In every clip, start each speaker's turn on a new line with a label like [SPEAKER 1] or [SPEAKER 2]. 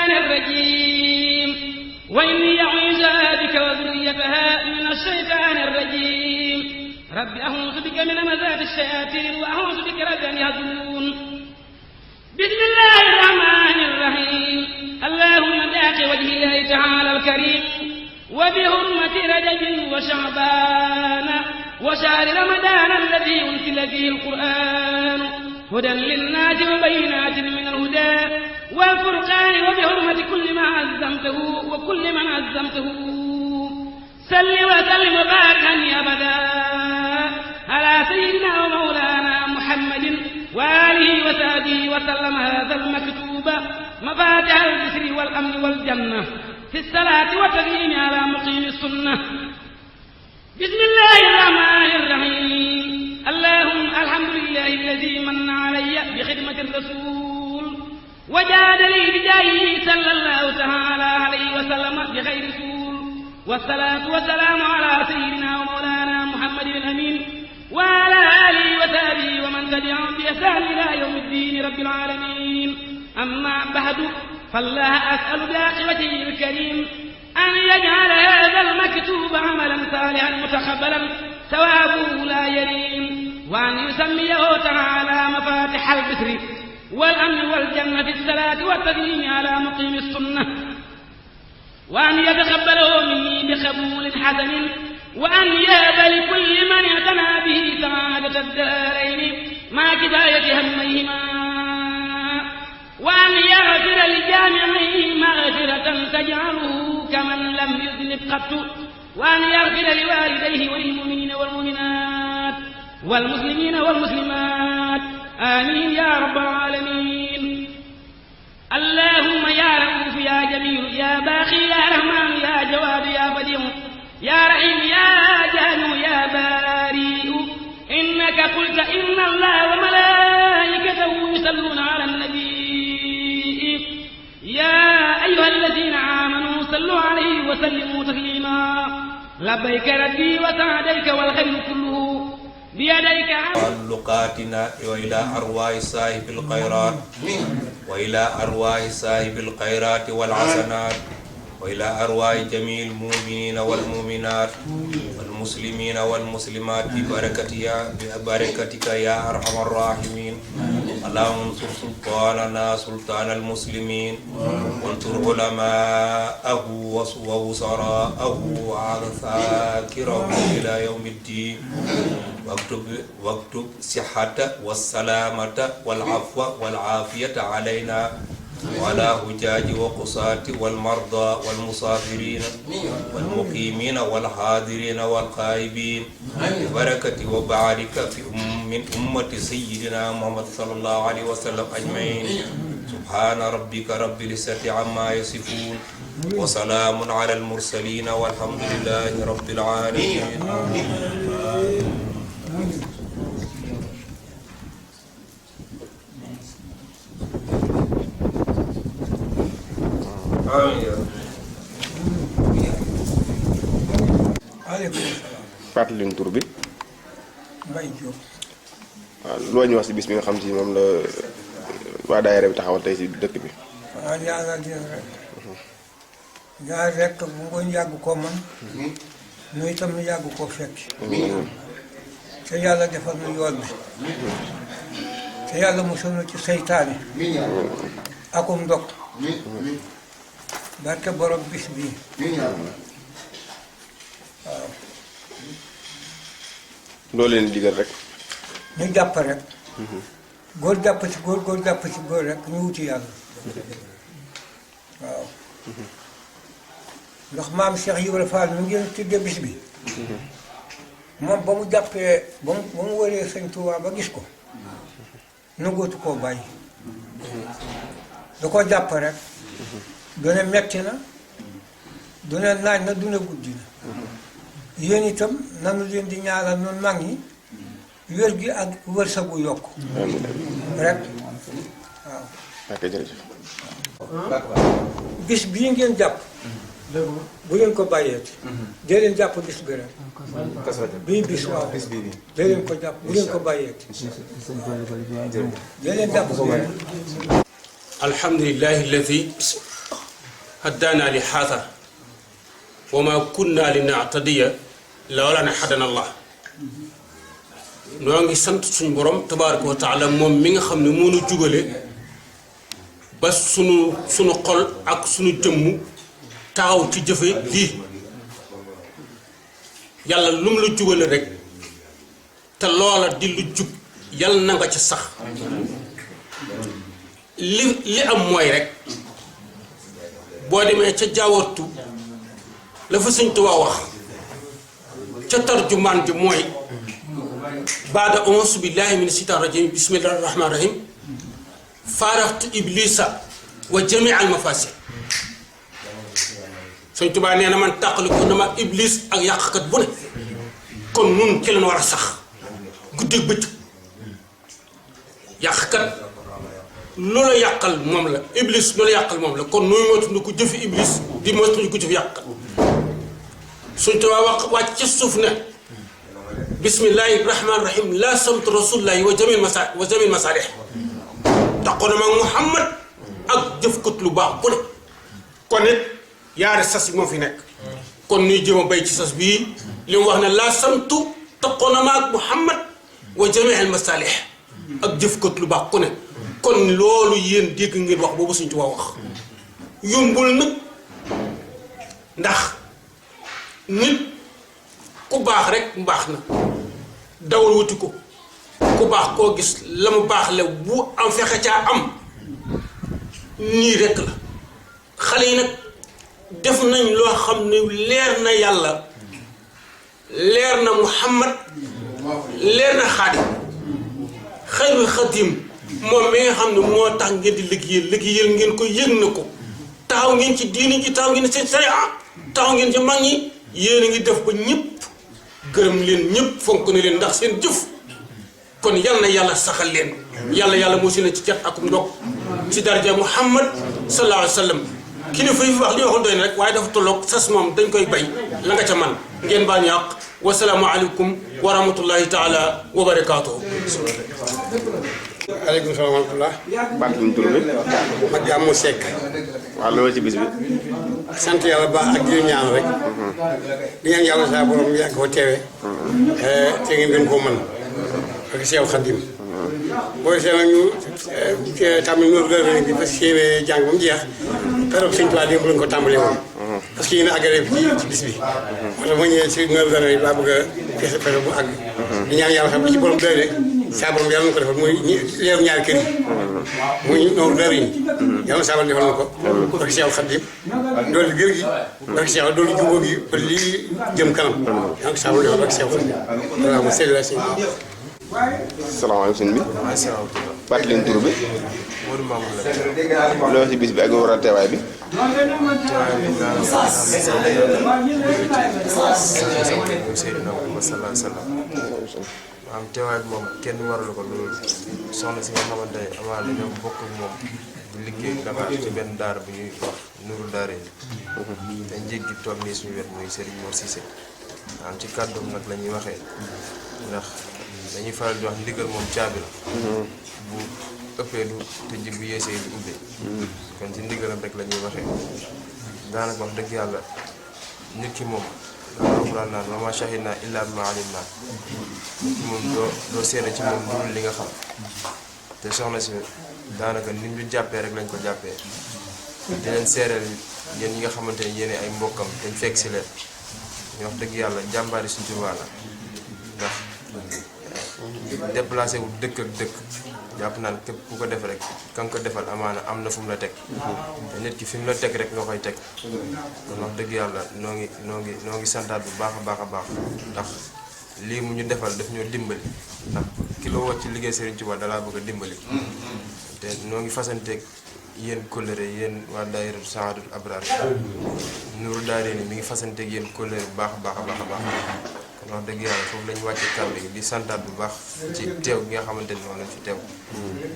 [SPEAKER 1] الشيطان الرجيم وإني أعوذها بك وذريتها من الشيطان الرجيم رب أعوذ بك من همزات الشياطين وأعوذ بك رب أن يحضرون بسم الله الرحمن الرحيم اللهم بحق وجه الله تعالى الكريم وبحرمة رجب وشعبان وشهر رمضان الذي أنزل فيه القرآن هدى للناس وبينات من الهدى والفرقان وبحرمة كل ما عزمته وكل من عزمته صل وسلم وبارك أبدا على سيدنا ومولانا محمد وآله وصحبه وسلم هذا المكتوب مفاتح البشر والأمن والجنة في الصلاة والتسليم على مقيم السنة بسم الله الرحمن الرحيم اللهم الحمد لله الذي من علي بخدمة الرسول وجاد لي بجاهه صلى الله تعالى عليه وسلم بخير رسول والصلاة والسلام على سيدنا ومولانا محمد الأمين وعلى آله وصحبه ومن تبعهم بإحسان إلى يوم الدين رب العالمين أما بعد فالله أسأل بعاقبته الكريم أن يجعل هذا المكتوب عملا صالحا متقبلا ثوابه لا يريم وأن يسميه تعالى مفاتح البشر والأمن والجنة في الصلاة والتسليم على مقيم السنة وأن يتقبله مني بقبول حسن وأن يهب لكل من اعتنى به سعادة الدارين مع كفاية هميهما وأن يغفر لجامعه مغفرة تجعله كمن لم يذنب قط وأن يغفر لوالديه وللمؤمنين والمؤمنات والمسلمين والمسلمات آمين يا رب العالمين اللهم يا رؤوف يا جميل يا باقي يا رحمن يا جواد يا بديع يا رحيم يا جهل يا بارئ إنك قلت إن الله وملائكته يصلون على النبي يا أيها الذين آمنوا صلوا عليه وسلموا تسليما لبيك ربي وسعديك والخير كله بيديك
[SPEAKER 2] تعلقاتنا وإلى أرواح صاحب الخيرات وإلى أرواح صاحب الخيرات والحسنات وإلى أرواح جميع المؤمنين والمؤمنات والمسلمين والمسلمات ببركتك يا أرحم الراحمين اللهم انصر سلطاننا سلطان المسلمين وانصر علماءه ووزراءه وعساكره إلى يوم الدين واكتب الصحة والسلامة والعفو والعافية علينا وعلى حجاج وقصاة والمرضى والمسافرين والمقيمين والحاضرين والغائبين ببركة وبارك من أمة سيدنا محمد صلى الله عليه وسلم أجمعين سبحان ربك رب العزة عما يصفون وسلام على المرسلين والحمد لله رب العالمين
[SPEAKER 3] fàttali leen tur bi.
[SPEAKER 4] Mbaye Diop.
[SPEAKER 3] waaw loo ñu wax si bis bi nga xam si moom la waa daayira bi taxawal tey si dëkk bi.
[SPEAKER 4] waaw yàlla rek bu ngoon yàgg koo man nu itam nu yàgg koo fekk. te yàlla defal nu yoon bi. te yàlla musal nu ci seytaane. akum ndog. barke borom bis bii. waaw.
[SPEAKER 3] loo leen digal rek.
[SPEAKER 4] ñu jàpp rek. góor jàpp ci góor góor jàpp ci góor rek ñu wuti yàlla. waaw. ndax maam Cheikh Ibrahima Fall mi ngeen tuddee bis bi. moom ba mu jàppee ba mu wëree sëñ Tuubaa ba gis ko. nangootu koo bàyyi. da koo jàpp rek. du ne metti na. du ne naaj na du ne guddi na. yéen itam nanu leen di ñaanal noonu mag ñi wér gi ak wërsëgu yokk rek waaw.
[SPEAKER 3] ok jërëjëf.
[SPEAKER 4] bis bii ngeen jàpp bu leen ko bàyyeeti dee leen jàpp bis bi rek bii bis waaw dee leen ko jàpp bu leen ko bàyyeeti dee leen jàpp bis bi.
[SPEAKER 5] alhamdulillahi alladi haddaana li haadha wa ma kunna linahtadiya lawlaa an hadaana Allah noo ngi sant suñu borom tabaaraka wa taala moom mi nga xam ne moo nu jubale ba sunu xol ak sunu jëmm taxaw ci jëfe lii yàlla lu mu la jubale rek te loola di lu jub yàlla na nga ca sax li am mooy rek boo demee ca jaawartu la fa Sëñ Tuubaa wax ca tarjumaan ji mooy baada auzu billahi min shaytaani rajim bismillahi rahmaani rahim faaraxtu iblisa wa jamii al mafasid Sëñ Tuubaa nee na man tàqali ko na ma iblis ak yàqkat bu ne kon nun ci leen war a sax guddeeg bëccëg yàqkat loola yàqal moom la iblis loola yàqal moom la kon nuy moytu ko jëfi iblis di moytu ko jëfi yàqkat Sëñ Tuubaa wax wàcc ci suuf ne bismillahi rahmaani rahim laa samtu rasulillahi wa jamil masalih taqoo na mag Muhammad ak jëfkat lu baax bu ne kon it yaari sas yi moo fi nekk kon nuy jëm a bay ci sas bii li mu wax ne laa samtu taqoo na mag Muhammad wa jamil masalih ak jëfkat lu baax ku ne kon loolu yéen dégg ngeen wax boobu Sëñ Tuubaa wax yombul nag ndax nit ku baax rek mbaax na dawal wuti ko ku baax koo gis la mu baax la bu am fexe caa am nii rek la xale yi nag def nañ loo xam ne leer na yàlla leer na Muhammad leer na Xaadim xayrul xadim moom mi nga xam ne moo tax ngeen di liggéeyal ngeen ko yëg na ko taxaw ngeen ci diini ji taxaw ngeen ci sariya taxaw ngeen ci mag ñi yéen a ngi def ba ñëpp gërëm leen ñëpp fonk na leen ndax seen jëf kon yal na yàlla saxal leen yàlla moo si ne ci cat akum ndog ci daraja Muhammad sallallahu alayhi wa sallam kilifa yi fi wax li waxoon doy na rek waaye dafa tolloog sas moom dañ koy bay la nga ca man ngeen baa ñàq wasalaamu aleykum wa rahmatullahi taala wa barakaatuhu.
[SPEAKER 6] aleykum salaam wa rahmatullah.
[SPEAKER 3] baat ñu tur bi.
[SPEAKER 6] ma Gàmmu Seck.
[SPEAKER 3] waaw loolu ci bis bi.
[SPEAKER 6] sant yàlla baax ak di ñaan rek. di ñaan yàlla saa borom yàgg ko teewe. te ngeen gën koo mën. ak Seex Xaadim. booy seet nag ñu tàmbali Nuuru Daarayni bi parce que yéene jàng ba mu jeex. keroog Sëñ Tuubaa démb lañ ko tàmbalee woon. parce que yéen a àggale ci bis bi. moo tax ma ñëwee si Nuuru Daarayni bi laa bëgg a fexe bu àgg. di ñaan yàlla xam ci borom doole saa borom yàlla na ko defal muy leeru ñaari kër yi. muy Nuuru Daarayni. yàlla na saa borom defal na ko. parce que Seex Xaadim doole gër gi. parce que Seex doole jubóo gi ba lii jëm kanam. yàlla na ko saa borom defal parce que Seex Xaadim. voilà ma seetlu la si.
[SPEAKER 3] salaamaaleykum sëñ bi. baat leen tur bi.
[SPEAKER 7] Modou Mamoun la.
[SPEAKER 3] loolu ci bis bi ak waral teewaay bi.
[SPEAKER 7] maanaam teewaay bi moom kenn waralu ko loolu soxna si nga xamante ne amaana ñoom bokk ak moom bu liggéey Dakar ci benn daara bu ñuy wax Nuuru Daarayni te njiit gi toog nii suñu wet muy Serigne Mor Cissé maanaam ci kàddoom nag la ñuy waxee ndax dañuy faral di wax ndigal moom caabi la bu ëppee du tëj bu yeesee du ubbee kon ci ndigalam rek la ñuy waxee daanaka wax dëgg yàlla nit ki moom alxuraan naan wa maa shahidnaa illaa bimaa alimnaa nit ki moom doo seede ci moom dul li nga xam te soxna si daanaka nit ñu jàppee rek lañ ko jàppee di leen seereel yéen ñi nga xamante ne yéene ay mbokkam dañ fekk si leen ñu wax dëgg yàlla jàmbaari Sëñ Tuubaa la ndax déplacé wu dëkk ak dëkk jàpp naan képp ku ko def rek kan ko defal amaana am na fu mu la teg te nit ki fi mu la teg rek nga koy teg kon wax dëgg yàlla noo ngi santaat bu baax a baax ndax lii mu ñu defal daf ñoo dimbali ndax ki la woo ci liggéey Serigne Touba dalaa bëgg a dimbali te noo ngi fasanteeg yéen kóllëre yéen waa daayira Saadul Abraar Nuuru Daarayni mi ngi fasanteeg yéen kóllëre bu baax a baax kon wax dëgg yàlla foofu la ñu wàcce kàddu yi di santaat bu baax ci teew gi nga xamante ni moom lañ fi teew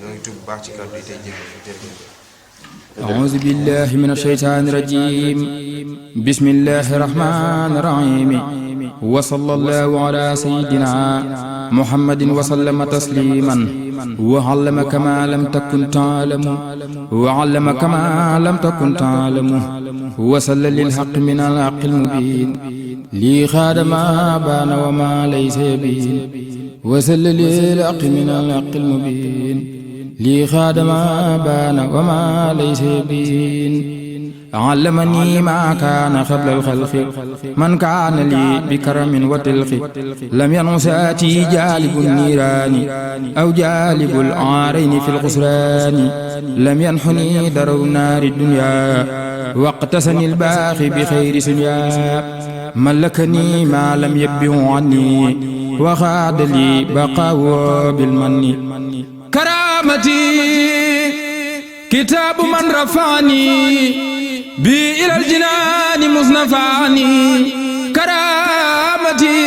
[SPEAKER 7] ñoo ngi tuub bu baax ci kàddu yi tey jégal bu jërëjëf.
[SPEAKER 8] أعوذ بالله من الشيطان الرجيم بسم الله الرحمن الرحيم وصلى الله على سيدنا محمد وسلم تسليما وعلم كما لم تكن تعلم وعلم كما لم تكن تعلم وسل للحق من الحق المبين لي خاد ما بان وما ليس يبين وسل للحق من الحق المبين لي خاد ما بان وما ليس يبين علمني ما كان قبل الخلق من كان لي بكرم وتلق لم ينساتي جالب النيران أو جالب العارين في الخسران لم ينحني درو نار الدنيا واقتسني الباقي بخير سنيا ملكني ما لم يبه عني وخاد لي بقاو بالمن كرامتي كتاب من رفعني بي إلى الجنان مصنفاني كرامتي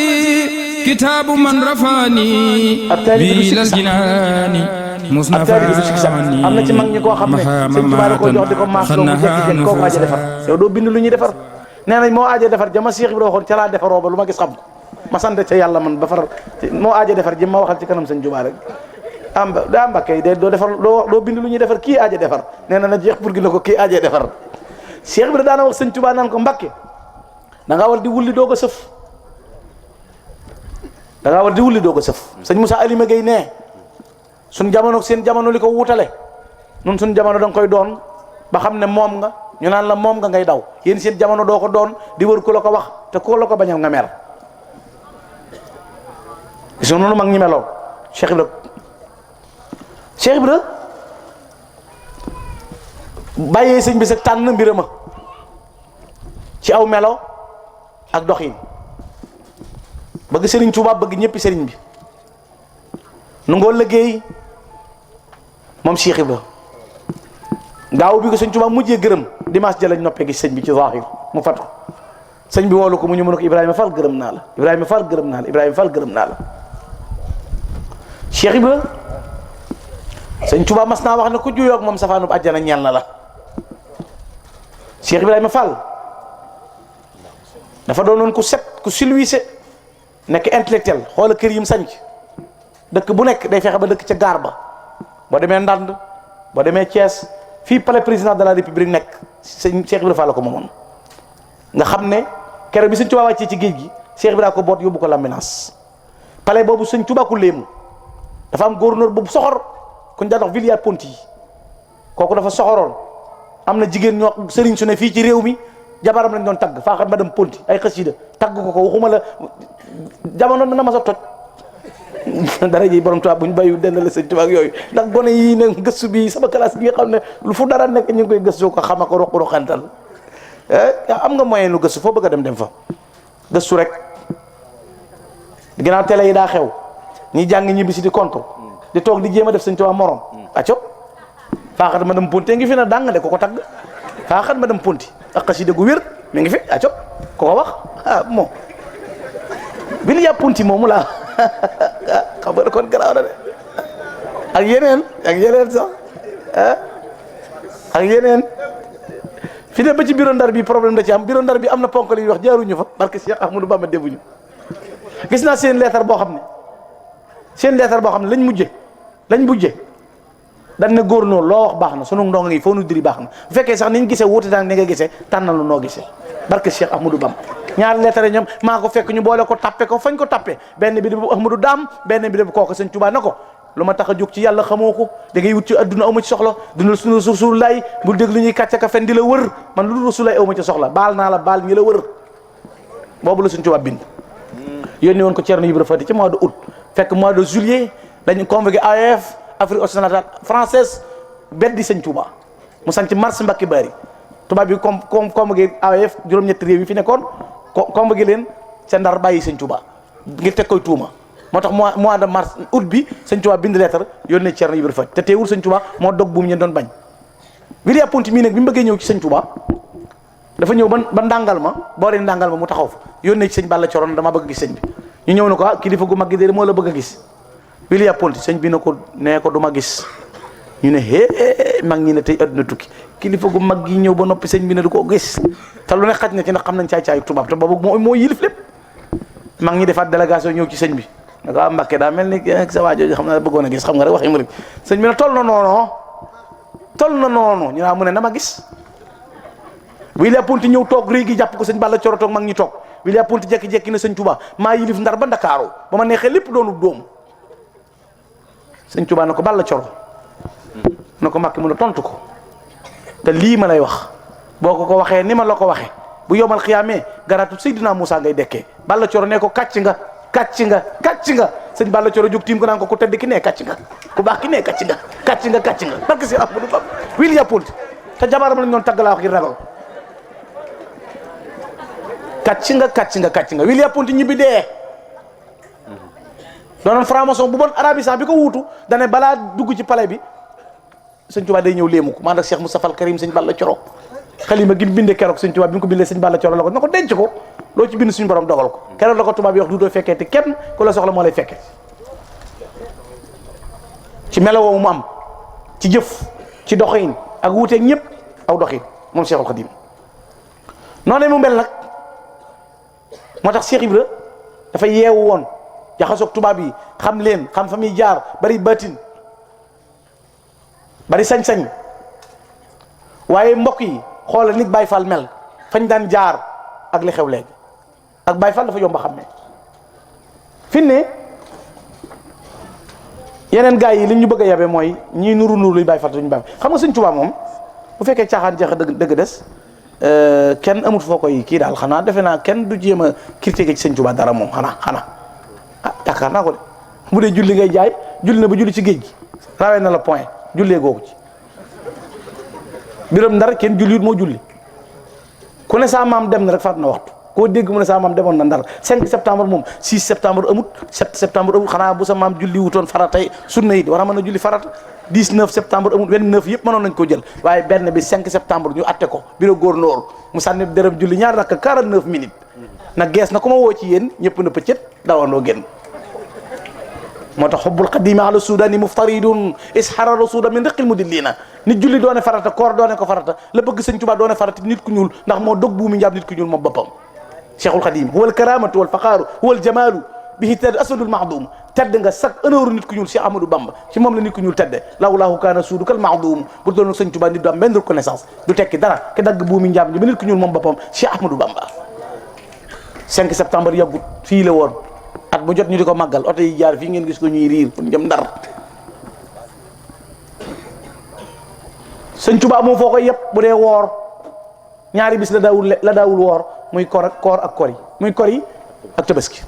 [SPEAKER 8] كتاب من رفعني بي إلى الجنان مصنفاني
[SPEAKER 9] am na ci mag ñi koo xam ne sëñ Tuubaa da ko jox di ko maas loo mu jekki-jekki kooku aaja defar yow doo bind lu ñuy defar nee nañ moo aaja defar jama Cheikh Ibra waxoon ca laa defaroo ba lu ma gis xam ko ma sant ca yàlla man ba far moo aaja defar ji ma waxal ci kanam sëñ Tuubaa rek daa Mbàkke yi de doo defar doo bind lu ñuy defar kii aaja defar nee na jeex pour gi na ko kii aaja defar Cheikh Ibra daana wax sëñ Tuubaa naan ko Mbàkke da ngaa war di wulli doog a sëf da ngaa war di wulli doog a sëf sëñ Moussa Alima Gueye nee suñ jamono seen jamono li ko wutale nun suñ jamono da nga koy doon ba xam ne moom nga ñu naan la moom nga ngay daw yéen seen jamono doo ko doon di wër ku la ko wax te ku la ko bañal nga mer gis nga noonu mag ñi meloon Cheikh Ibra bàyyee sëñ bi sa tànn mbirama ci aw melo ak doxin bëgg sëriñ Tuubaa bëgg ñëppi sëriñ bi nu ngoo liggéey moom Cheikh Ibra gaaw bi ko sëñ Tuubaa mujjee gërëm dimanche jëlañ noppee gis sëñ bi ci zahir mu fat ko sëñ bi woolu ko mu ñu mën ko Ibrahima Fall gërëm naa la Ibrahima Fall gërëm naa la Ibrahima Fall gërëm naa la Cheikh Ibra sëñ Tuubaa mas naa wax ne ku juyoog moom safaanub àjjana ñeel na la Cheikh Ibrahima Fall dafa doonoon ku set ku silwiise nekk intellectuel xoola kër yim sanc dëkk bu nekk day fexe ba dëkk ca gaar ba boo demee Ndande boo demee Thiès fii palais président de la république nekk sëñ Cheikh Ibrahima Fall la ko moomoon nga xam ne keroog bi sëñ Tuubaa wàccee ci géej gi Cheikh Ibrahima ko boot yóbbu ko Lambinaas palais boobu sëñ Tuubaa ku léemu dafa am gouverneur boobu soxor ku ñu daan wax Villiers-Ponty kooku dafa soxoroon am na jigéen ñoo sëriñ su ne fii ci réew mi jabaram lañ doon tagg faa xam madame Ponty ay xasida tagg ko waxuma la jamono dana ma sa toj dara ji borom Tuubaa bu ñu bàyyi dend la sëñ Tuubaa ak yooyu ndax gone yii ne gëstu bi sama classe bi nga xam ne lu fu dara nekk ñu ngi koy gëstu ko xama ko roq-roqantal am nga moyen lu gëstu foo bëgg a dem fa gëstu rek ginnaaw télé yi daa xew ñi jàng ñibbi si di kontu di toog di jéem a def sëñ Tuubaa morom acco faaxat madame Ponty ngi fi na dàng de ko tagg faaxat madame Ponty ak xasida gu wér mi ngi fi acco ko wax moom Villiers-Ponty moomu laa xam nga kon garaaw na de ak yeneen sax ak yeneen fi ne ba ci bureau Ndar bi problème da ci am bureau Ndar bi am na ponk li wax jaaruñu fa parce que Cheikh Ahmadou Bamba defuñu gis naa seen leetar boo xam ne lañ mujje dañ ne góor noonu loo wax baax na sunu ndongo ngi foo nu diri baax na bu fekkee sax niñ gisee wuute daal ni nga gisee tànnal lu noo gisee barke Cheikh Ahmadou Bamba ñaari leetar ñoom maa ko fekk ñu boole ko tappe ko fañ ko tappe benn bi de bu Ahmadou Daam benn bi de bu kooku sëñ Tuubaa na ko lu ma tax a jóg ci yàlla xamoo ko da ngay wut ci adduna aw ma ci soxla dundal sunu Rasulullaay bul dégg lu ñuy kàcce ka fen di la wër man lu Rasulullaay aw ma ci soxla baal naa la baal ñi la wër boobu la sëñ Tuubaa bind yónni woon ko Thierno Ibra Fati ci mois de août fekk mois de juillet dañu convoqué AOF Afrique occidentale française beddi sëñ Tuubaa mu sanc mars Mbacke Bari tubaab bi convoqué AOF juróom-ñetti réew yi fi nekkoon convoqué leen ca Ndar bàyyi sëñ Tuubaa ngir teg koy tuuma moo tax mois de mars août bi sëñ Tuubaa bind lettre yónnee Thierno Ibra Fati te teewul sëñ Tuubaa moo dog buum ñeen doon bañ Villiers-Ponty mii nag bi mu bëggee ñëw ci sëñ Tuubaa dafa ñëw ba ndàngal ma boori ndàngal ma mu taxaw fa yónnee ci sëñ Balla Coroon dama bëgg gis sëñ bi ñu ñëw na ko kilifa gu mag gi de moo la bëgg a gis Villiers-Ponty sëñ bi na ko nee ko du ma gis ñu ne mag ñi ne tey adduna tukki kilifa gu mag gi ñëw ba noppi sëñ bi ne du ko gis te lu ne xaj na ci ndax xam nañ caay-caayu tubaab te boobu moo yilif lépp mag ñi defaat délégation ñëw ci sëñ bi ne ko Mbàkke daa mel ni sa waa jooju xam na bëggoon a gis xam nga rek waxi murid sëñ bi ne toll na noonu ñu naa mu ne na ma gis William Ponty ñëw toog réy gi jàpp ko sëñ Balla Coro toog mag ñi toog William Ponty jekki-jekki ne sëñ Touba maa yilif Ndar ba Ndakaaru ba ma neexee lépp doonu dóom sëñ Touba na ko Balla Coro na ko Mbàkke mun a tontu ko te lii ma lay wax boo ko waxee ni ma la ko waxee bu yomal xiyaamee garaatu Seydina Moussa ngay dekkee Balla Coro ne ko kàcc nga sëñ Balla Coro jóg tiim ko naan ko ku tedd ki ne kàcc nga ku baax ki ne kàcc nga parce que si Ahmadou Bamba William Ponty te jabaram lañ doon tagg laa wax ngir ragal kàcc nga William Ponty ñibbi dee doonoon franc-maçon bu bon arabisant bi ko wuutu dane balaa dugg ci palais bi sëñ Tuubaa day ñëw léemu ko maa nag Cheikh Moustapha al Karim sëñ Balla Coro xalima gi mu bindee keroog sëñ Tuubaa bi mu ko bindee sëñ Balla Coro la ko na ko denc ko loo ci bind suñu borom dogal ko keroog la ko tubaab yi wax du doo fekkee te kenn ku la soxla moo lay fekkee ci melowoo mu am ci jëf ci doxin ak wuuteeg ñëpp aw doxin moom Cheikhul Khadim noonu mu mel nag moo tax Cheikh Ibra dafa yeewu woon jaxasoog tubaab yi xam leen xam fa muy jaar bari batin bari sañ-sañ waaye mbokk yi xoolal nit Baye Fall mel fañ daan jaar ak li xew léegi ak Baye Fall dafa yomb a xam ne fi ne yeneen gars yi li ñu bëgg a yabe mooy ñii nuru luy Baye Fall duñu Baye Fall xam nga Sëñ Tuubaa moom bu fekkee caaxaan jeex dëgg des kenn amut foo koy kii daal xanaa defe naa kenn du jéem a critiquer ci Sëñ Tuubaa dara moom xanaa ah yaakaar naa ko de bu dee julli ngay jaay julli na ba julli ci géej gi rawee na la point jullee googu ci biram Ndar kenn julliwut moo julli ku ne saa maam dem na rek faat na waxtu koo dégg mu ne saa maam demoon na Ndar 5 septembre moom 6 septembre amut 7 septembre amut xanaa bu sa maam julli wutoon faratay sunna yi war a mën a julli farata 19 septembre amut 29 yëpp mënoon nañ ko jël waaye benn bi 5 septembre ñu atte ko bureau gouverneur mu sànni dërëm julli ñaar rakk 49 minutes nag gees na ku ma woo ci yéen ñëpp na pëccët dawandoo génn moo tax xubbul qadimi ala sudani muftaridun ishara rasuda min riqil mudillina nit julli doone farata koor doone ko farata la bëgg Sëñ Tuubaa doone farata nit ku ñuul ndax moo dog buumi njaam nit ku ñuul moom boppam cheikhul xadim huwa al karamatu wal faqaaru huwa al jamaalu bihi tedd asadul mahdum tedd nga sak honneur nit ku ñuul Cheikh Ahmadou Bamba ci moom la nit ku ñuul tedde lawlaahu kaana suudu kal mahdum bu doon Sëñ Tuubaa nit du am benn reconnaissance du tekki dara ke dagg buumi njaam ñi ba nit ku ñuul moom boppam Cheikh Ahmadou Bamba 5 septembre yàggut fii la woon at bu jot ñu di ko màggal oto yi jaar fii ngeen gis ko ñuy riir pour jëm Ndar Sëñ Tuubaa moom foo koy yëpp bu dee woor ñaari bis la daawul woor muy koor ak kori muy kori ak tabaski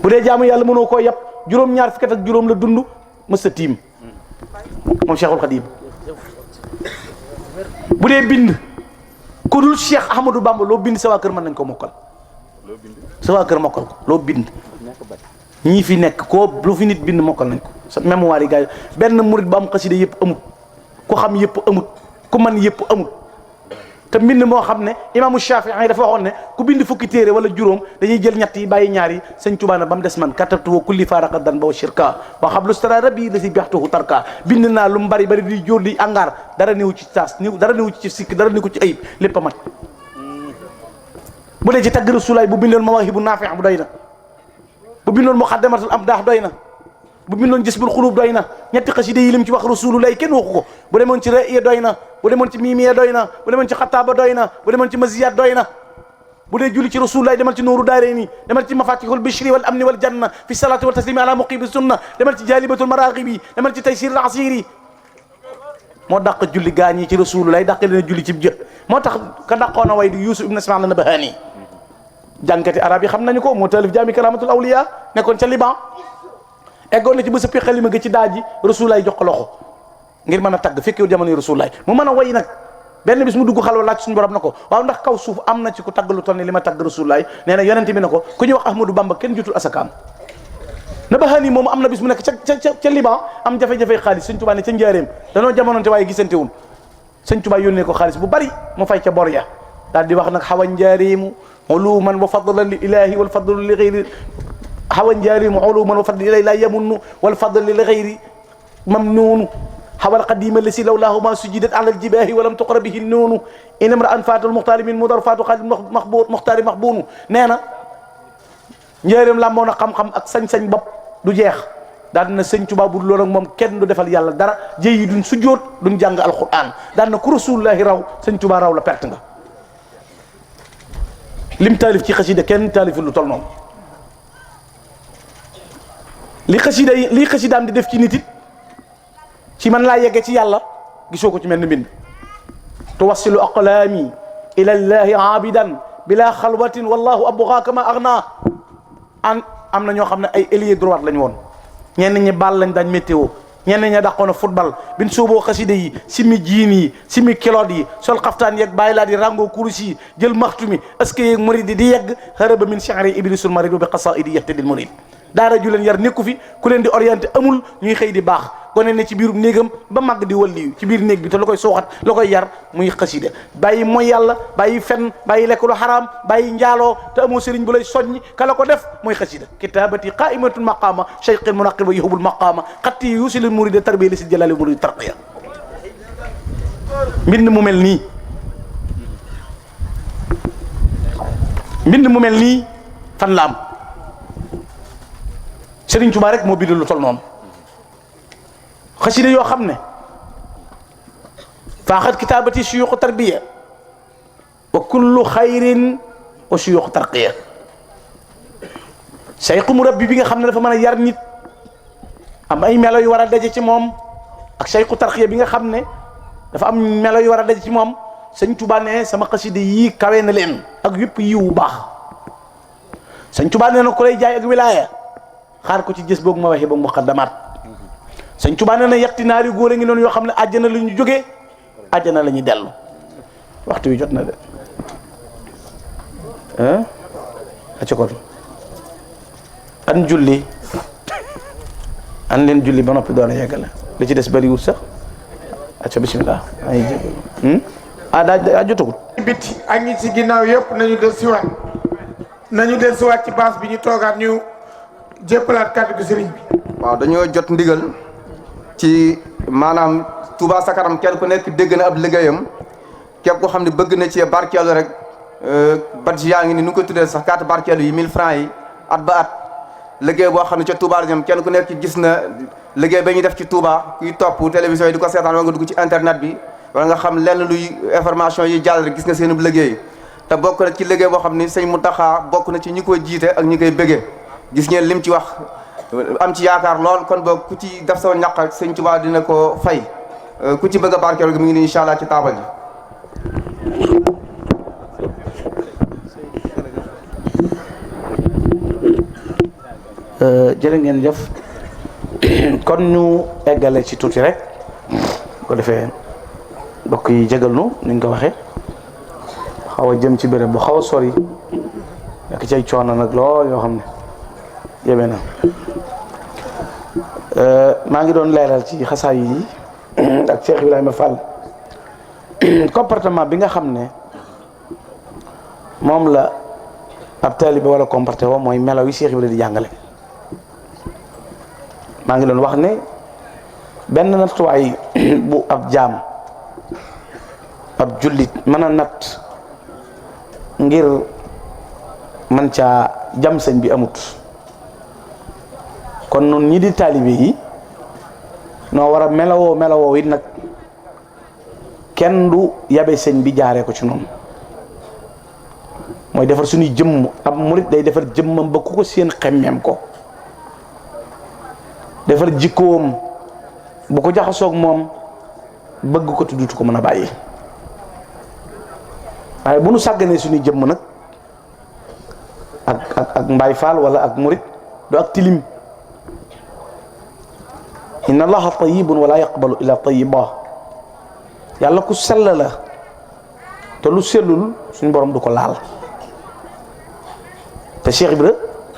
[SPEAKER 9] bu dee jaamu yàlla mënoo koo yëpp juróom-ñaar fukki at ak juróom la dund mësta tiim moom Cheikhul Khadim bu dee bind ku dul Cheikh Ahmadou Bamba loo bind sa waa kër mën nañ ko mokkal sa waa kër mokkal ko loo bind ñii fi nekk koo lu fi nit bind mokkal nañ ko sa mémoire yi gars yi benn murit bu am xasida yëpp amut ku xam yëpp amut ku man yëpp amut te mbind moo xam ne imaamu Shafii dafa waxoon ne ku bind fukki téere wala juróom dañuy jël ñett yi bàyyi ñaar yi Sëñ Tuubaa na ba mu des man katabtuhu kulli faaraqa dan ba wa shirka wa xablu stara rabbi la si bextuhu tarka bind naa lu mu bari bari di jóor di angaar dara néew ci taas dara néew ci sikk dara néew ko ci ayib lépp a mat bu dee ci tagg Rasulaay bu bindoon mawaahibu naafi' bu doy na bu bindoon muqaddamatul amdaax doy na bu bindoon jisbul xuluub doy na ñetti xasida yi lim ci wax Rasulullaay kenn waxu ko bu demoon ci Ra'iya doy na bu demoon ci Miimiya doy na bu demoon ci Xataaba doy na bu demoon ci Maziyaat doy na bu dee julli ci Rasulullaay demal ci Nuuru Daarayni demal ci Mafatihul Bishri wal Amni wal Janna fi salaati wa taslimi ala muqiimi sunna demal ci Jaalibatul Maraaqibi demal ci Taysirul Asiiri moo dàq julli gaañ yi ci Rasulullaay dàq leen julli ci jë moo tax ka dàqoon a way di Yuusuf ibn Ismaïl an-Nabahaani jàngkati arab yi xam nañu ko moo taalif jaami Karaamatul Awliyaa nekkoon ca Liban eggoon na ci ba sëppi xalima gi ci daaj ji Rasulullaay jox ko loxo ngir mën a tagg fekkewul jamono Rasulullaay mu mën a way nag benn bis mu dugg xalwa laaj suñu borom na ko waaw ndax kaw suuf am na ci ku tagg lu toll ni li ma tagg Rasulullaay nee na yonente bi na ko ku ñuy wax Ahmadou Bamba kenn jutul asakaam Nabahaani moom am na bis mu nekk ca Liban am jafe-jafe xaalis Sëñ Tuubaa ne ca njaareem danoo jamononte waaye gisantewul Sëñ Tuubaa yónnee ko xaalis bu bari mu fay ca bor ya daal di wax nag xawa njaareemu uluman wa fadlan li ilahi wal fadlu li ghayri xawa njaareemu uluman wa fadlan li ilahi la yamunnu wal fadlu li ghayri mamnunu xawal qadima la si lawlaahu ma sujidat ala aljibahi walam tuqra bihi nuunu inam ra an fatul muxtaari min mudar fatu xaalid muxtaari maxbuunu nee na njëriñam làmboo na xam-xam ak sañ-sañ bopp du jeex daan na sëñ Tuubaa bu loolu ak moom kenn du defal yàlla dara jëy yi duñ sujjóot duñ jàng alquran daan na ku rasulullahi raw sëñ Tuubaa raw la perte nga lim taalif ci xasida kenn taalif lu tol noonu li xasidaam di def ci nit it ci man laa yegge ci yàlla gisoo ko ci mel ni mbind tuwassilu aqlaami ila llahi aabidan bila xalwatin wallahu abgaaka ma agna am na ñoo xam ne ay ailier droite lañ woon ñenn ñi bal lañ daañ météo ñenn ñi dàqoon a football bin sooboo xasida yi simi jiin yi simi kiloot yi sol xaftaan yeeg bàyyi laa di rango kurus yi jël maxtu mi est-ce que yeeg murid di yegg haraba min shi'ri iblisul marid bi qasaidi yahtadil murid daara ju leen yar nekku fi ku leen di orienté amul ñuy xëy di baax gone ne ci biirum néegam ba màgg di walliyu ci biir néeg bi te la koy sooxat la koy yar muy xasida bàyyi mooy yàlla bàyyi fen bàyyi lekk lu xaraam bàyyi njaaloo te amoo sëriñ bu lay soññ ka la ko def mooy xasida kitabati qaimatun maqama cheyqin munaqib wa yahubul maqama xatti yusilil murida tarbiya li si jalali muridi tarqiya mbind mu mel nii fan la am Sëriñ Tuubaa rek moo bind lu tol noonu xasida yoo xam ne faaxat kitaabati suyuuxu tarbiya wa kullu xayrin wa suyuuxu tarqiya sayqu murabbi bi nga xam ne dafa mën a yar nit am ay melo yu war a daje ci moom ak sayqu tarqiya bi nga xam ne dafa am melo yu war a daje ci moom Sëriñ Tuubaa ne sama xasida yii kawe na leen ak yëpp yiw bu baax Sëriñ Tuubaa nee na ku lay jaay ak wilaaya xaar ko ci gis boog ma waxee ba muqaddamaat Sëñ Tuubaa nee na yetti naari góor a ngi noonu yoo xam ne àjjana la ñu jógee àjjana la ñuy dellu waxtu wi jot na de aca kon an julli an leen julli ba noppi doon a yeggale li ci des bariwul sax aca bismillah ay daa jotagul
[SPEAKER 10] biti ak ñi ci ginnaaw yëpp nañu del siwaat ci baas bi ñu toogaat ñu jéppalaat kàddu gi sëriñ bi.
[SPEAKER 11] waaw dañoo jot ndigal ci maanaam Touba sa kanam kenn ku nekk dégg na ab liggéeyam képp ko xam ne bëgg na ci barkeelu rek badge yaa ngi ni nu ko tuddee sax carte barkeelu yi 1000 francs yi at ba at liggéey boo xam ne ca Touba la ñoom kenn ku nekk gis na liggéey ba ñuy def ci Touba kuy topp télévision yi di ko seetaan wala nga dugg ci internet bi wala nga xam lenn luy information yi jàll rek gis nga seen liggéey te bokk na ci liggéey boo xam ni sëñ Mountakha bokk na ci ñi koy jiite ak ñi koy bëggee gis ngeen lim ci wax am ci yaakaar lool kon boog ku ci def sa ñaq sëñ Tuubaa dina ko fay ku ci bëgg a barkeelu gi mu ngi nii incha allah ci taabal ji.
[SPEAKER 9] jërë ngeen jëf kon ñu eggale ci tuuti rek ko defee mbokk yi jégal nu ni ñu ko waxee xaw a jëm ci béréb bu xaw a sori nekk ci ay coono nag lool yoo xam ne yéeme na maa ngi doon leeral ci xasaay yi ak Cheikh Ibrahima Fall comportement bi nga xam ne moom la ab taalibe wala comporté woo mooy melaw yi Cheikh Ibrahima di jàngale maa ngi doon wax ne benn nattuwaay bu ab jaam ab jullit mën a natt ngir man caa jam sëñ bi amut kon nun ñi di taalibe yi noo war a melawoo it nag kenn du yabe sëñ bi jaaree ko ci noonu mooy defar suñuy jëmm ab murit day defar jëmmam ba ku ko seen xemmeem ko defar jikkoom bu ko jaxasoog moom bëgg ko tuddutu ko mën a bàyyi waaye bu nu sàgganee suñuy jëmm nag ak mbaay faal wala ak murit du ak tilim inna allaha tayyibun wala yaqbalu illa tayyiba yàlla ku sell la te lu sellul suñu borom du ko laal te Cheikh Ibra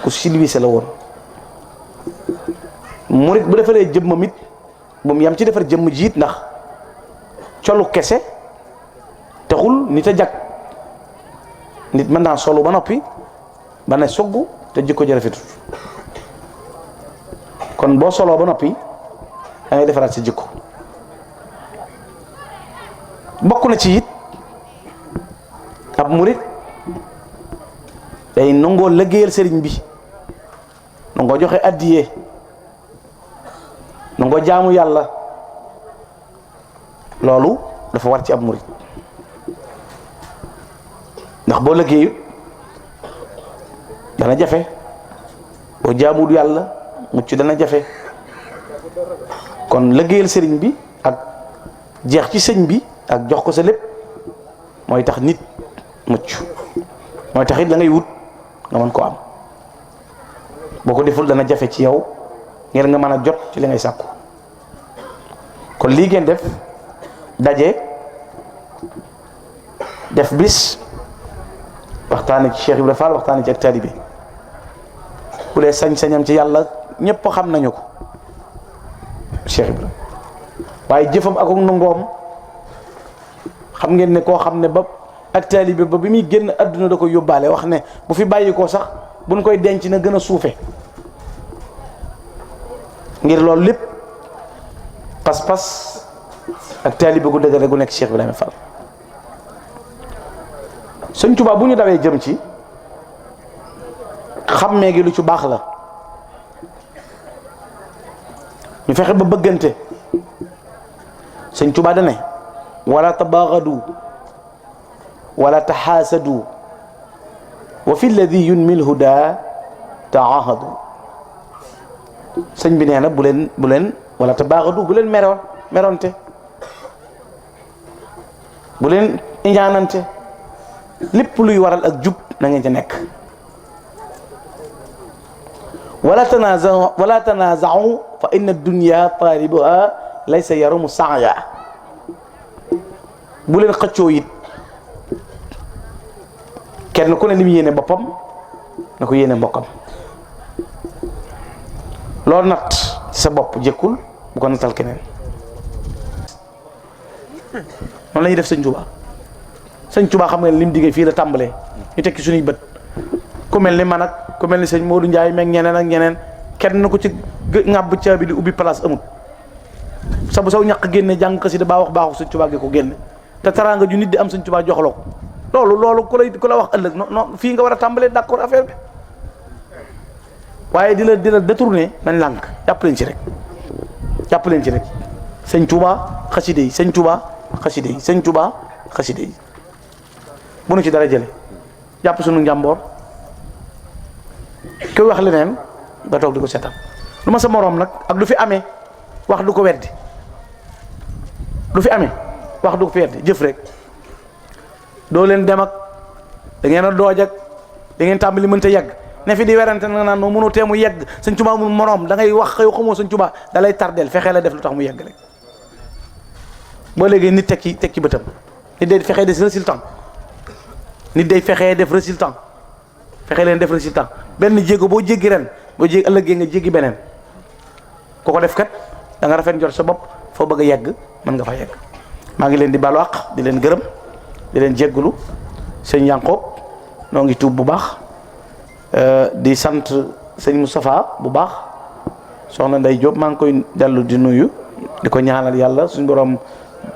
[SPEAKER 9] ku silvisé la woon murit bu defaree jëmmam it bu mu yam ci defar jëmm jiit ndax colu kese taxul nit a jag nit mën naa solu ba noppi ba ne sogg te jikko ji rafetut kon boo soloo ba noppi da ngay defaraat sa jikko bokk na ci it ab murit day nangoo liggéeyal sëriñ bi nangoo joxe addiyee nangoo jaamu yàlla loolu dafa war ci ab murit ndax boo liggéeyu dana jafe boo jaamul yàlla mucc dana jafe kon liggéeyal sëriñ bi ak jeex ci sëñ bi ak jox ko sa lépp mooy tax nit mucc mooy tax it la ngay wut nga mën ko am boo ko deful dana jafe ci yow ngir nga mën a jot ci li ngay sàkku kon lii ngeen def daje def bis waxtaane ci Cheikh Ibra Fall waxtaane ci ak taalibe bu dee sañ-sañam ci yàlla ñépp xam nañu ko Cheikh Ibra waaye jëfam ak nangoom xam ngeen ne koo xam ne ba ak taalibe ba bi muy génn àdduna da ko yóbbaale wax ne bu fi bàyyi ko sax buñ koy denc na gën a suufe ngir loolu lépp pas-pas ak taalibe gu dëgër gu nekk Cheikh Ibrahima Fall Sëñ Tuubaa bu ñu dawee jëm ci xàmmee gi lu ci baax la ñu fexe ba bëggante Sëñ Tuubaa da ne wala tabaagadu wala taxaasadu wa fi lladi yunmil huda taahadu sëñ bi nee na bu leen wala tabaagadu bu leen meronte bu leen iñaanante lépp luy waral ak jub na ngeen ca nekk wala tanaza'u fa inna dunya talibuha laysa yarumu sa'ya bu leen xëccoo it kenn ku ne li mu yéene boppam na ko yéene mbokkam loolu nat ci sa bopp jëkkul bu ko natal keneen noonu la ñuy def Sëñ Tuubaa Sëñ Tuubaa xam nga ne lim diggee fii la tàmbalee ñu tekki suñuy bët ku mel ni man ak ku mel ni sëñ Modou Ndiaye meeg ñeneen ak ñeneen kenn na ko ci ŋàbb caabi di ubbi place amut sa bu saw ñaq génne jàng xasida baa wax baaxu Sëñ Tuubaa gi ko génne te taraanga ju nit di am Sëñ Tuubaa joxloo ko loolu ku la wax ëllëg non fii nga war a tàmbalee d'accord affaire bi waaye di la détourné nañ lànk jàpp leen ci rek Sëñ Tuubaa xasida yi Sëñ Tuubaa xasida yi Sëñ Tuubaa xasida yi bu nu ci dara jële jàpp sunu njàmboor koy wax leneen nga toog di ko seetal lu ma sa moroom nag ak du fi amee wax du ko weddi du fi amee wax du ko fi weddi jëf rek doo leen dem ak da ngeen a dooj ak da ngeen tàmbali mënta yegg ne fi di werante na naan noo mënoo teemu yegg Sëñ Tuubaa mu moroom da ngay wax yow xamoo Sëñ Tuubaa da lay tardeel fexee la def lu tax mu yegg rek boo léegi nit tekki bëtam nit day fexee des résultats nit day fexee def résultat fexe leen def résultat benn jéego boo jéggi ren boo jéggi ëllëgee nga jéggi beneen ku ko def kat da nga rafet njort sa bopp foo bëgg a yegg mën nga fa yegg maa ngi leen di baalu àq di leen gërëm di leen jéggulu sëñ Yankoob noo ngi tuub bu baax di sant sëñ Moustapha bu baax soxna Ndey Diop maa ngi koy dellu di nuyu di ko ñaanal yàlla suñ borom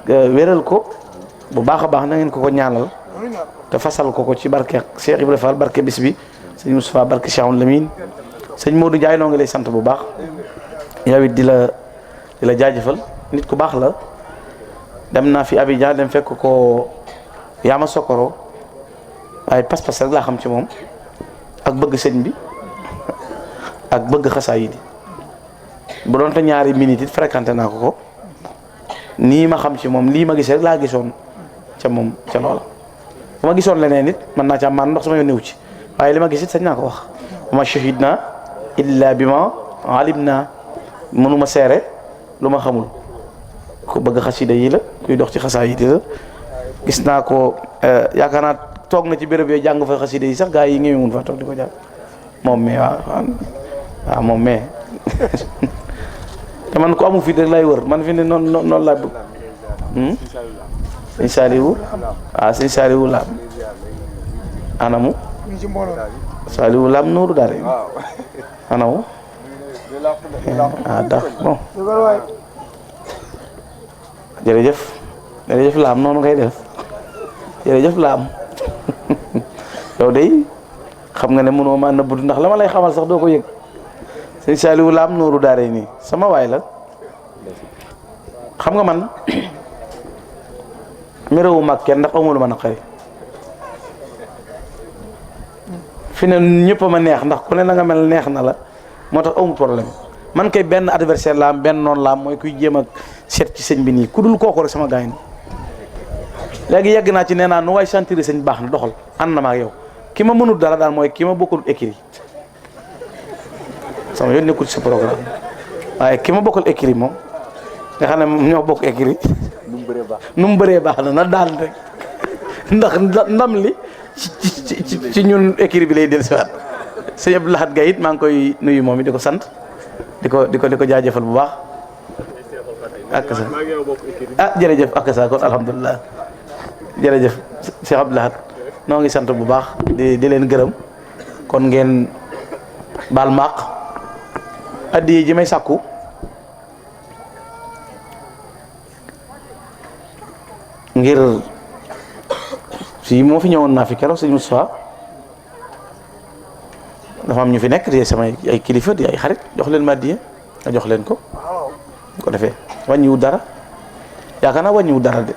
[SPEAKER 9] wéral ko bu baax a baax na ngeen ko ñaanal te fasal ko ci barke Cheikh Ibrahima Fall barke bis bi sëñ Moustapha barke Cheikhoul Lamine sëñ Modou Ndiaye noo ngi lay sant bu baax yow it di la jaajëfal nit ku baax la dem naa fi Abidjan dem fekk ko Yaama Sokoro waaye pas-pas rek laa xam ci moom ak bëgg sëñ bi ak bëgg xasaay yi bu doon te ñaari minutes it fréquenté naa ko nii ma xam ci moom lii ma gis rek laa gisoon ca moom ca loola bu ma gisoon leneen it mën naa ci am maan ndox sama yoon néew ci waaye li ma gis it sañ naa ko wax ma shahidna illa bi ma alim naa mënuma seere lu ma xamul ku bëgg xasida yi la kuy dox ci xasaa yi la gis naa ko yaakaar naa toog na ci béréb yooyu jàng fa xasida yi sax gaa yi ngeewuñ fa toog di ko jàng moom mais waaw moom mais te man ko amu fi rek lay wër man fi ne noonu laa bëgg sëñ Saliou waaw sëñ Saliou Lam anamu Saliou Lam Nuuru daal anamu dax bon jërëjëf Lam noonu ngay def jërëjëf Lam yow de xam nga ne mënoo ma nëbbut ndax la ma lay xamal sax doo ko yëg sëñ Saliou Lam Nuuru Daare nii sama waay la xam nga man méréwu mag kenn ndax amul ma naqari fi ne ñëpp a ma neex ndax ku ne na nga mel neex na la moo tax amul problème man kay benn adversaire la am benn noonu la am mooy kuy jéem a seet ci sëñ bi nii ku dul kooku rek sama gaañ léegi yegg naa ci nee naa nu waay sentir sëñ baax na doxal ànd na ma ak yow ki ma mënul dara daal mooy ki ma bokkul écrit sama yoon nekkul ci sa programme waaye ki ma bokkul écrit moom nga xam ne ñoo bokk écrit nu mu bëree baax na daan rek ndax ndam li ci ñun écrit bi lay dellusiwaat sëñ Abdou Lahad Gaye it maa ngi koy nuyu moom it di ko sant di ko jaajëfal bu baax ak sa jërëjëf ak sa kon alhamdulilah jërëjëf Cheikh Abdou Lahad noo ngi sant bu baax di leen gërëm kon ngeen baal maaq addi ji may sàkku ngir fii moo fi ñëwoon naa fi keroog sëñ Moustapha dafa am ñu fi nekk di samay ay kilifa di ay xarit jox leen ma addiya nga jox leen ko ko defee wàññiwu dara yaakaar naa wàññiwu dara de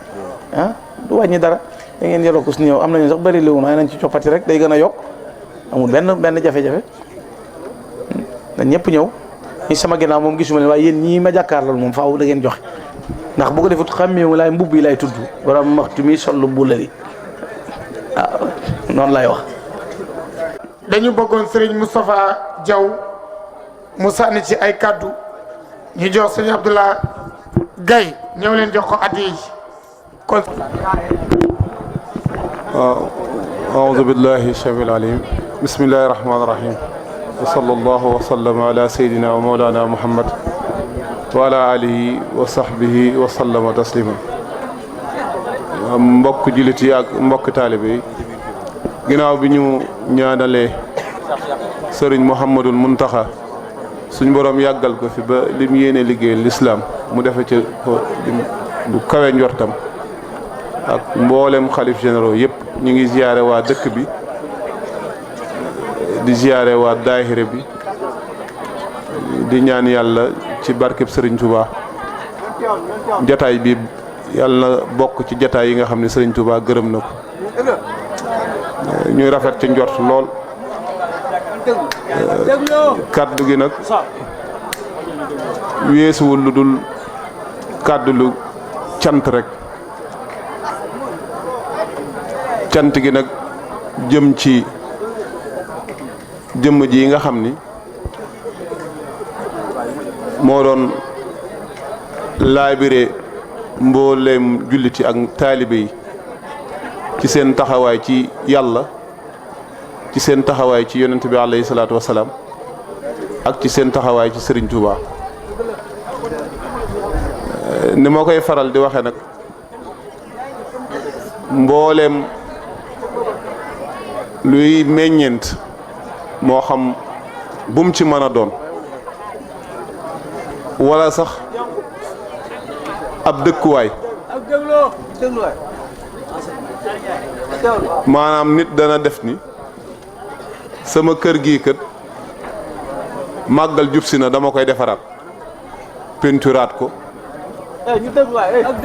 [SPEAKER 9] du wàññi dara da ngeen yoroo ko su ñëw am nañu sax bëri léwu waaye nañ ci coppati rek day gën a yokk amul benn jafe-jafe dañ ñëpp ñëw ñi sama ginnaaw moom gisuma leen waaye yéen ñii ma jàkkaarlool moom faaw da ngeen joxe ndax bu ko defut xàmmeewu laay mbubb yi lay tudd borom maxtu mi sollu bulali waaw noonu lay wax.
[SPEAKER 10] dañu bëggoon Serigne Moustapha Diaw mu sànni ci ay kaddu ñu jox sëñ Abdoulaye Gaye ñëw leen jox ko addiya yi kon.
[SPEAKER 12] أعوذ بالله السميع العليم بسم الله الرحمن الرحيم وصلى الله وسلم على سيدنا ومولانا محمد وعلى آله وصحبه وسلم تسليما mbokk jullit yi ak mbokk taalibe yi ginnaaw bi ñu ñaanalee sëriñ Mouhamadul Muntaxa suñ borom yàggal ko fi ba li mu yéene liggéeyal lislaam mu defe ci lu kawe njortam ak mboolem xalif généraux yëpp ñu ngi ziyaare waa dëkk bi di ziyaare waa daahira bi di ñaan yàlla ci barkeb Sëriñ Tuubaa jataay bi yàlla na bokk ci jataay yi nga xam ne Sëriñ Tuubaa gërëm na ko ñuy rafet ci njort lool kàddu gi nag weesuwul lu dul kàddu lu cant rek cant gi nag jëm ci jëmm ji nga xam ni moo doon laabire mbooleem julliti ak taalibe yi ci seen taxawaay ci yàlla ci seen taxawaay ci yonent bi alayhi salaatu wasalaam ak ci seen taxawaay ci Sëriñ Tuubaa ni ma koy faral di waxe nag mbooleem luy meññeent moo xam bum ci mën a doon wala sax ab dëkkuwaay maanaam nit dana def ni sama kër gii kët màggal jub si na dama koy defaraat peinturaat ko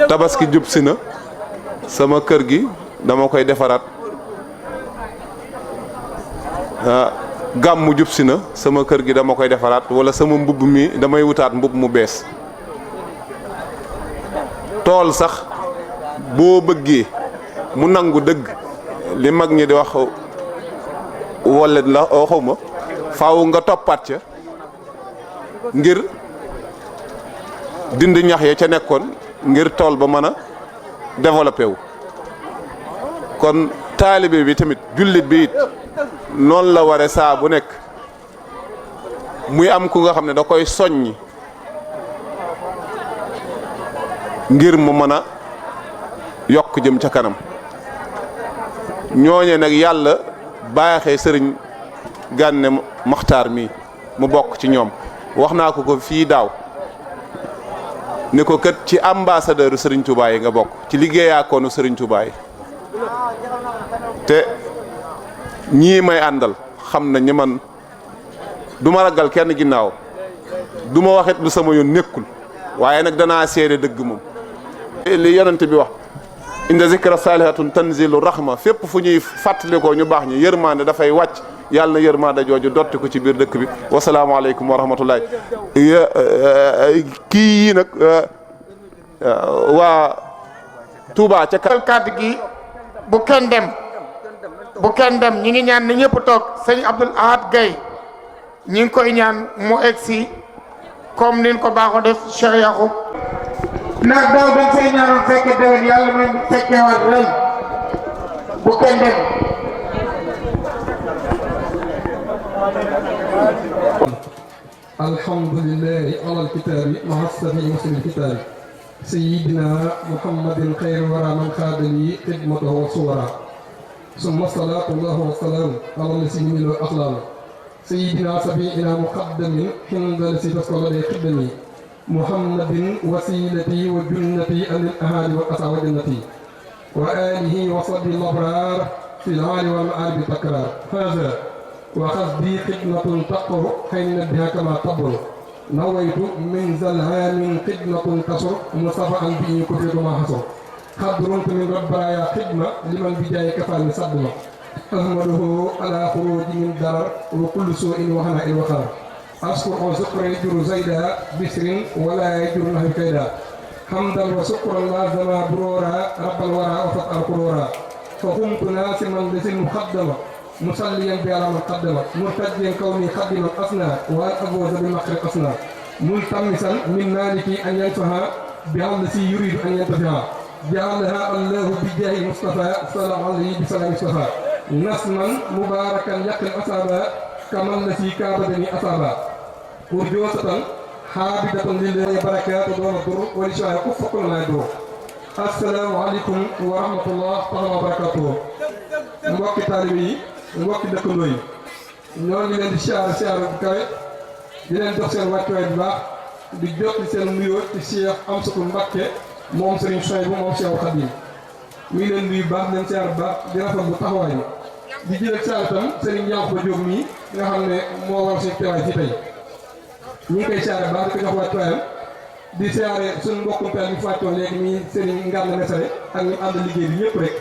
[SPEAKER 12] tabaski jub si na sama kër gi dama koy defaraat gàmmu jub si na sama kër gi dama koy defaraat wala sama mbubb mi damay wutaat mbubb mu bees tool sax boo bëggee mu nangu dëgg li mag ñi di wax wala la waxuma faaw nga toppaat ca ngir dindi ñax ya ca nekkoon ngir tool ba mën a développé wu kon taalibe bi tamit jullit bi it noonu la ware saa bu nekk muy am ku nga xam ne da koy soññi ngir mu mën a yokk jëm ca kanam ñooñe nag yàlla baaxee sëriñ Gànne Maxtaar mi mu bokk ci ñoom wax naa ko fii daaw ni ko kat ci ambassadeur Sëriñ Tuubaa yi nga bokk ci liggéeyaakoonu Sëriñ Tuubaa yi te ñii may àndal xam na ñi man du ma ragal kenn ginnaaw du ma waxit lu sama yoon nekkul waaye nag danaa seede dëgg moom li yonent bi wax inda zikra saalihatun tanzilu rahma fépp fu ñuy fàttalikoo ñu baax ñi yërmande dafay wàcc yàlla na yërmande jooju dotti ko ci biir dëkk bi wasalaamaaleykum wa rahmatullahi kii yi nag waa Touba ca
[SPEAKER 10] kàddu gi bu kenn dem ñi ngi ñaan na ñëpp toog sëñ Abdoul Ahad Gaye ñi ngi koy ñaan mu egsi comme nin ko baaxoo def Cheikh Yacoub ndax daaw dañ say ñaanoon fekke déwén yàlla may fekkewaat ren bu kenn dem
[SPEAKER 13] alhamdulillahi ala alkitabi maa safi muslim alkitabi sayyidina muhammadin xayr wara man xaadali xidmatahu wa suwara summa salaatu llahi wa salaamu ala lasi yumilu axlaam sayyidina safiina muqaddamin xinda lasi taskolade xiddami muhammadin wasilati wa junnati anil ahali wal asa wa jannati wa alihi wa sahbi labrar fi lali wal maali bi takrar haza wa xasdi xidmatun taqru xayna biha kama tabru nawaytu min zalhamin xidmatun tasur musafaan bi kufitu ma xasur xadruntu min rabbaaya xidma liman bi jaay kafaani sadduma ahmaduhu ala xuruji min darar wa kulli suin wa xana in wa xarar askur sukra yajuru zayda bisrin wala yajuru naxwi kayda hamdan wa sukran lazama burora rabbal wara wa fat al qurora fa qumtu nasiman lisil muqaddama musalliyan bi ala man qaddama murtajiyan kawni xaddiman asna wa abuza bi maqri asna multamisan min maliki an yanfaha bi allati yuridu an yantafiha ja'alaha allahu bi jahi mustafa sallallahu alayhi bi salam mustafa nasman mubarakan yaqil asaba kaman lati kabadani asaba urjosatan habidatan lillahi barakatu dona dur wa lisha'a kufakul ma dur assalamu alaykum wa rahmatullahi wa barakatuh mbokki taalibe yi mbokki dëkkandoo yi ñoo ngi leen di siyaar bu kawe di leen jox seen wàccuwaay bu baax di jot seen nuyoo ci Cheikh Amsatou Mbacké moom Serigne Souhaïbou moom Cheikh Khadim mi ngi leen nuyu baax leen siyaar bu baax di rafetlu taxawaay bi di jël ak siyaar itam Serigne Yankhoba Diop mii nga xam ne moo war suñu teewaay ci tey ñu ngi koy siyaare baax di ko jox wàccuwaayam di siyaare suñu mbokkum père bi fàccoo léegi mi Serigne Nganda Mesere ak ñu ànd liggéey bi ñëpp rek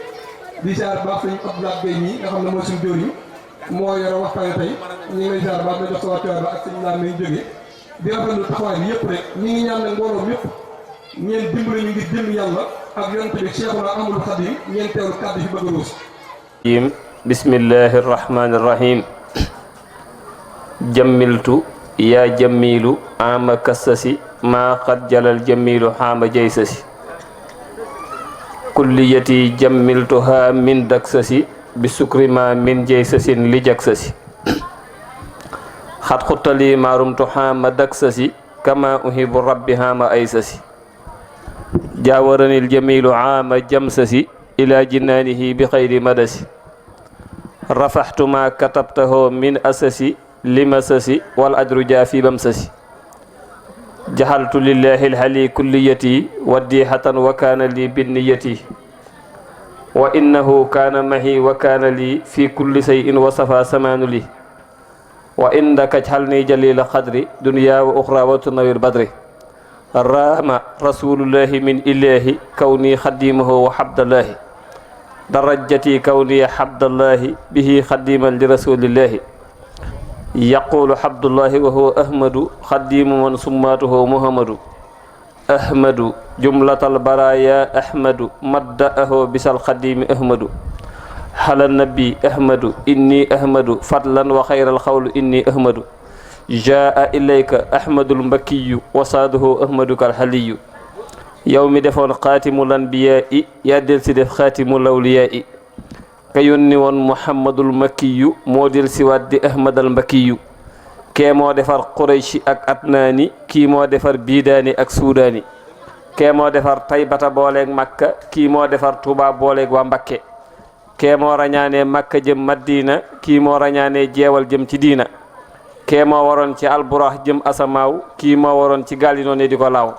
[SPEAKER 13] di siyaare baax sëñ Abdoulaye Gueye mii nga xam ne mooy suñu jëriñ moo yore waxtaane tey ñu ngi lay siyaare baax di jox sa wàccuwaay ba ak sëñ laa may jógee di rafetlu taxawaay bi yëpp rek ñi ngi ñaan nag mbooloo yëpp ñeen dimbali ñu ngi jëm yàlla ak yonent bi Cheikhuna Ahmadou Khadim ñeen teewlu kàddu fi bëgg a ruus
[SPEAKER 14] bismillahi rahmani rahim jammiltu yaa jammilu ama kassasi maa qad jalal jammilu xaama jaysasi kulliyati jammiltuha min daksasi bi sukri ma min jaysasin li jaksasi xat xuttali maarumtu xaama daksasi kama uhibu rabbi xaama aysasi jaawaranil jamilu aama jamsasi ila jinaanihi bi xayri madasi rafaxtu ma katabtahu min asasi limasasi wal ajru jaa fi bamsasi jaxaltu lillahi lhali kulliyati waddihatan wa kaana li binniyati wa innahu kaana mahi wa kaana li fi kulli shay'in wa safa samaanu li wa indaka jxalni jalila qadri dunya wa uxra wa tunawir badri raama rasulullahi min ilahi kawni xadimahu wa xabdallahi darajati kawni xabdallahi bihi xadiman li rasulillahi yaqulu xabdullahi wa huwa ahmadu xadimu man summaatuhu muhammadu ahmadu jumlatal baraya ahmadu madda'ahu bisal xadimi ahmadu xala nabi ahmadu inni ahmadu fadlan wa xayral xawlu inni ahmadu jaa ilayka ahmadul mbakkiyu wasaaduhu ahmadukal xaliyu yow mi defoon xaatimul anbiyaa i yaa del si def xaatimul awliyaa i ka yónni woon muhammadul makkiyu moo del si waat di ahmadal mbakkiyu kee moo defar qurayshi ak adnaani kii moo defar biidaani ak suudaani kee moo defar taybata booleeg makka kii moo defar tuuba booleeg waa mbakke kee moo rañaanee makka jëm maddiina kii moo rañaanee jeewal jëm ci diina kee moo waroon ci alburax jëm asamaaw kii moo waroon ci gaal yi noonu di ko laaw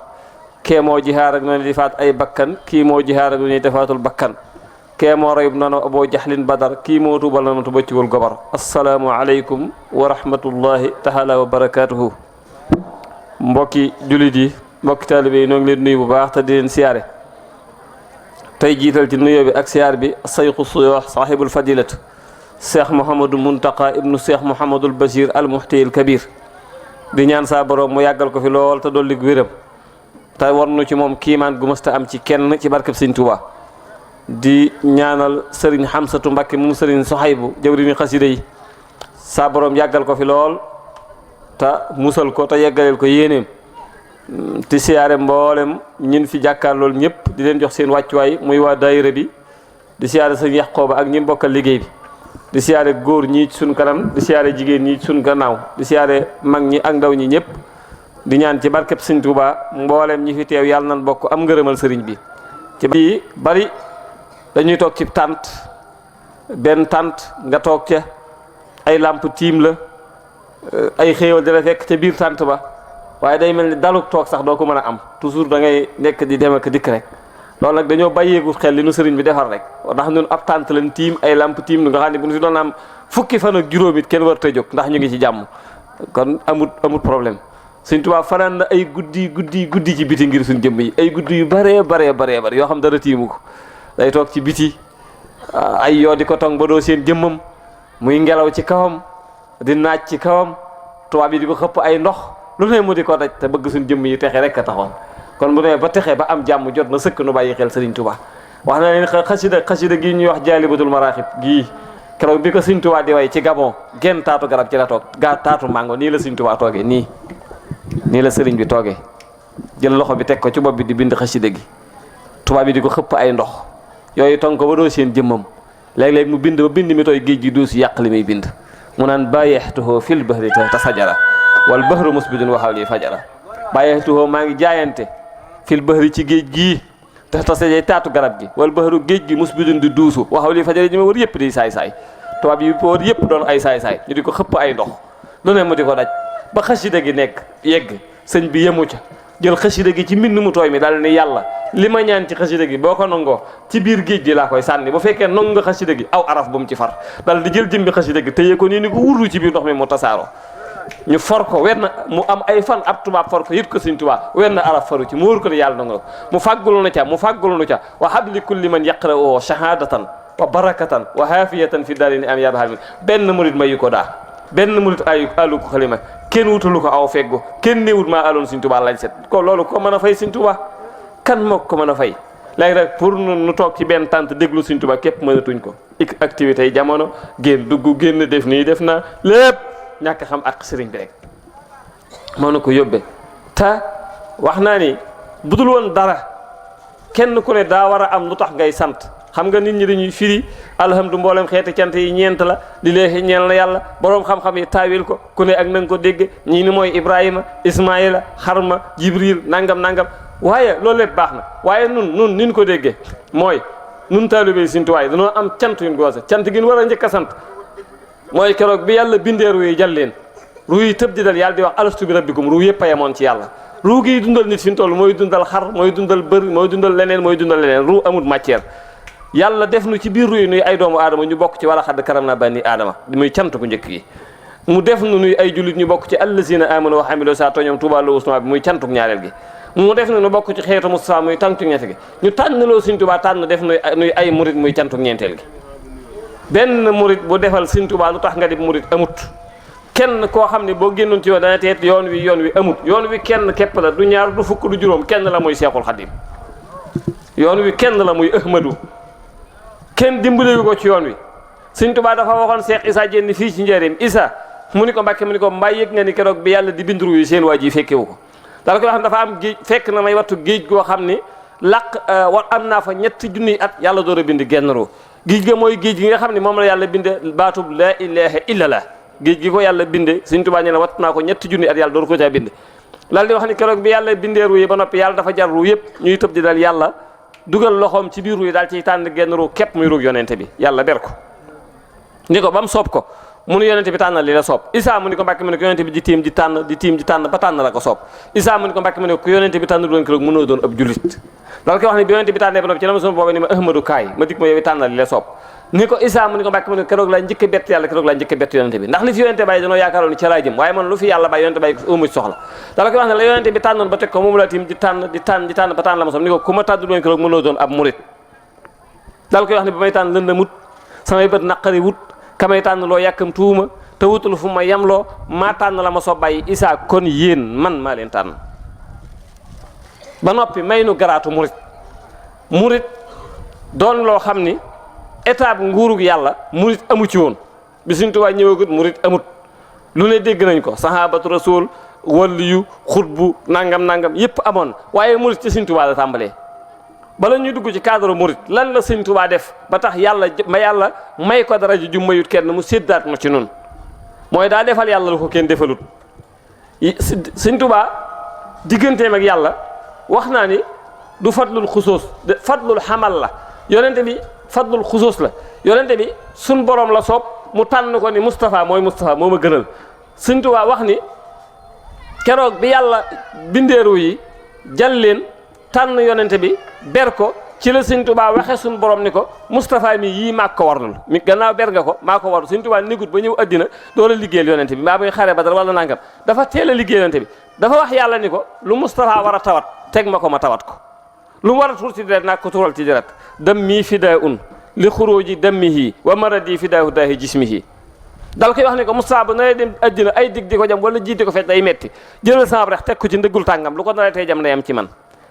[SPEAKER 14] kee moo jihaar ak noonu di faat ay bakkan kii moo jihaar ak noonu defaatul bakkan kee moo rayub noonu aboo jaxlin badar kii moo tuubal noonu tu bëccugul gobar assalaamu aleykum wa rahmatullahi taala wa barakatuhu mbokki jullit yi mbokki taalibe yi ñoo ngi leen nuyu bu baax te di leen siyaare tey jiital ci nuyoo bi ak siyaar bi sayxu suyoox sahibul fadilatu cheikh Mouhamadou Muntaqa ibnu cheikh Mouhamadul Bachir al Muhtiyil Kabir di ñaan saa borom mu yàggal ko fi lool te dolli wéram te war nu ci moom kiimaan gu mësta am ci kenn ci barkeb Sëriñ Tuubaa di ñaanal sëriñ Xamsatu Mbakke moom sëriñ Soxaybu jëwriñu xasida yi saa borom yàggal ko fi lool te musal ko te yeggaleel ko yéeneem ti siyaare mboolem ñin fi jàkkaar lool ñëpp di leen jox seen wàccuwaay muy waa daayira bi di siyaare sëñ Yaxqooba ak ñi bokkal liggéey bi di siyaare góor ñii ci suñ kanam di siyaare jigéen ñii ci suñ gannaaw di siyaare mag ñi ak ndaw ñi ñëpp di ñaan ci barkeb Sëriñ Tuubaa mboolem ñi fi teew yàlla nan bokk am ngërëmal sëriñ bi ci bii bari dañuy toog ci tànt benn tànt nga toog ca ay làmp tiim la ay xéewal di la fekk ca biir tànt ba waaye day mel ni daluk toog sax doo ko mën a am toujours da ngay nekk di dem ak dikk rek loolu nag dañoo bàyyeeku xel li nu sëriñ bi defar rek ndax ñun ab tànt lañ tiim ay lamp tiim nu nga xam ne bu ñu fi doon am fukki fan ak juróom it kenn war a jóg ndax ñu ngi ci jàmm kon amut problème Sëriñ Tuubaa fanaan na ay guddi ci biti ngir suñ jëmm yi ay guddi yu baree yoo xam dara tiimu ko day toog ci biti ay yoo di ko tong ba doo seen jëmmam muy ngelaw ci kawam di naaj ci kawam tubaab yi di ko xëpp ay ndox lu ne mu di ko daj te bëgg suñ jëmm yi texe rek a taxoon kon bu demee ba texe ba am jàmm jot na sëkk nu bàyyi xel Sëriñ Tuubaa wax na leen xasida gii ñuy wax jaalibatul maraaxib gii keroog bi ko Sëriñ Tuubaa di way ci Gabon genn taatu garab ci la toog taatu mango nii la Sëriñ Tuubaa toogee nii la sëriñ bi toogee jël loxo bi teg ko ci bopp bi di bind xasida gi tubaab bi di ko xëpp ay ndox yooyu tong ko ba doo seen jëmmam léeg-léeg mu bind ba bind mi tooy géej gi doo si yàq li muy bind mu naan bàyyeextuhoo fil bahri ta sajara wal bahru musbidun waxaw li fajara bàyyeextuhoo maa ngi jaayante fil bahri ci géej gii te tasajee taatu garab gi wal bahru géej gi musbidun di duusu waxaw li fajara ñi ma wër yëpp di saay-saay tubaab yi wër yëpp doon ay saay-saay ñu di ko xëpp ay ndox lu ne mu di ko daj ba xasida gi nekk yegg sëñ bi yemu ca jël xasida gi ci mbind mu tooy mi daal ni yàlla li ma ñaan ci xasida gi boo ko nangoo ci biir géej gi laa koy sànni bu fekkee nong nga xasida gi aw araf bu mu ci far daal di jël jëmbi xasida gi téye ko nii ni ko wurru ci biir ndox mi mu tasaaroo ñu for ko wenn mu am ay fan ab tubaab for ko yit ko Sëriñ Tuubaa wenn araf faru ci mu wóor ko ne yàlla nanga mu fàggulu na ca wa habli kulli man yaqra'u shahadatan wa barakatan wa hafiyatan fi darini am yabhal min benn murid mayu ko daa benn murid alu ko xalima kenn wutalu ko aw feggu kenn néewut maa aloon Sëriñ Tuubaa lañ set ko loolu ko mën a fay Sëriñ Tuubaa kan moo ko mën a fay léegi rek pour nu toog ci benn tànt déglu Sëriñ Tuubaa képp mënatuñ ko activité yi jamono génn def nii def naa lépp ñàkk xam ak sëriñ bi rek moo na ko yóbbee te wax naa ni budul woon dara kenn ku ne daa war a am lu tax ngay sant xam nga nit ñi dañuy firi alhamdu mboolem xeeti cant yi ñeent la di lee ñeel na yàlla boroom xam-xam yi taawil ko ku ne ak na nga ko dégg ñii ni mooy Ibrahima Ismaïla Xarma Jibril nangam waaye loolu lépp baax na waaye nun nin ko déggee mooy nun taalibe Sëriñ Tuubaa yi dañoo am cant yuñ goosa cant gi ñu war a njëkk a sant mooy keroog bi yàlla bindee ruu yi jal leen ruu yi tëb di dal yàlla di wax alastu bi rabbikum ruu yëpp a yemoon ci yàlla ruu gi dundal nit fi mu toll mooy dundal xar mooy dundal bër mooy dundal leneen ruu amul matière yàlla def nu ci biir ruu yi nuy ay doomu aadama ñu bokk ci wala xadd karam naa bani aadama muy cant ku njëkk gi mu def nu nuy ay jullit ñu bokk ci allazina amanu wa hamilu saalihaati ñoom tuubaa lahum usnaa bi muy cantuk ñaareel gi mu def nu bokk ci xeetu Mustafa muy cantuk ñetteel gi ñu tànn loo Sëriñ Tuubaa tànn def nuy ay murit muy cantuk ñeenteel gi benn murit bu defal Sëriñ Tuubaa lu tax nga di murit amut kenn koo xam ne boo génnoon ci yoon dana teet yoon wi amut yoon wi kenn képp la du ñaar du fukk du juróom kenn la muy Seexul Xadiim yoon wi kenn la muy Ahmadu kenn dimbalewu ko ci yoon wi Sëriñ Tuubaa dafa waxoon Seex Isaa Jenn fii ci njëriñ Isaa mu ni ko Mbàkke mu ni ko mbaa yëg nga ni keroog bi yàlla di bindu yi seen waa ji fekkewu ko dala koy wax dafa am géej fekk na may wattu géej goo xam ni am naa fa 3 junniy at yàlla door a bind genn ruu géej ga mooy géej gi nga xam ne moom la yàlla binde baatub laa ilaaha illallah géej gi ko yàlla binde Sëriñ Tuubaa ñu ne wattu naa ko 3 junniy at yàlla door ko caa bind lal di wax ni keroog bi yàlla bindee ruu yi ba noppi yàlla dafa jar ruu yëpp ñuy tëb di dal yàlla dugal loxoom ci biir ruu yi daal ciy tànn genn ruu képp muy ruu yonente bi yàlla ber ko ni ko ba mu soob ko mu nu yonente bi tànnal li la soob Isaa mu ni ko Mbàkke mu ne ko yonente bi di tiim di tànn ba tànn la ko soob Isaa mu ni ko Mbàkke mu ne ko yonente bi tànn doon keroog mënoo doon ab jullit dal koy wax ne bi yonente bi tànnee ba noppi ci la ma sunu booba ni ma Ahmadu kaay ma dik ma yow tànnal li la soob ni ko Isaa mu ni ko Mbàkke mu ne keroog laa njëkk a bett yàlla keroog laa njëkk a bett yonente bi ndax li fi yonente bàyyi danoo yaakaaroon ni ca laa jëm waaye man lu fi yàlla bàyyi yonente bàyyi amu ci soxla dala koy wax ne la yonente bi tànnoon ba teg ko moom la tiim di tànn ba tànn la ma som ni ko ku ma tànn doon keroog mënoo doon ab murit dala koy wax ne ba may tànn lëndëm wut samay bët naqari wut kamay tànn loo yàkkam tuuma te wutul fu ma yemloo maa tànn la ma soo bàyyi Isaa kon yéen man maa leen tànn ba noppi may nu garaatu murit doon loo xam ni étape nguurug yàlla murit amu ci woon bi Sëñ Tuubaa ñëwagut murit amut lu ne dégg nañ ko sahabatu rasul waliyu xutbu nangam yépp amoon waaye murit ci Sëñ Tuubaa la tàmbalee bala ñuy dugg ci cadre murit lan la Sëñ Tuubaa def ba tax yàlla may ko dara ju mayut kenn mu séddaat ma ci nun mooy daa defal yàlla lu ko kenn defalut Sëñ Tuubaa digganteem ak yàlla wax naa ni du fadlul xusuus fadlul xamal la yonente bi fadlul xusuus la yonente bi sun borom la soob mu tànn ko ni Moustapha moo ma gënal Sëñ Tuubaa wax ni keroog bi yàlla bindeeru yi jal leen tànn yonente bi ber ko ci la Sëñ Tuubaa waxe sun borom ni ko Moustapha mi yii maa ko warlul mi gannaaw ber nga ko maa ko warlul Sëñ Tuubaa négut ba ñëw addina door a liggéeyal yonente bi maa muy xare Badar wala nangam dafa teel a liggéey yonente bi dafa wax yàlla ni ko lu Moustapha war a tawat teg ma ko ma tawat ko lu mu war a tuur ci deret naa ko tuural ci deret dammi fidaa'un li xuruuji dammihi wa maradi fidaa'u daahi jismihi dal koy wax ne ko Moustapha ba na dem addina ay dig di ko jam wala jiite ko fekk day metti jëlal sama rex teg ko ci ndëggul tàngam lu ko dara tey jam na yam ci man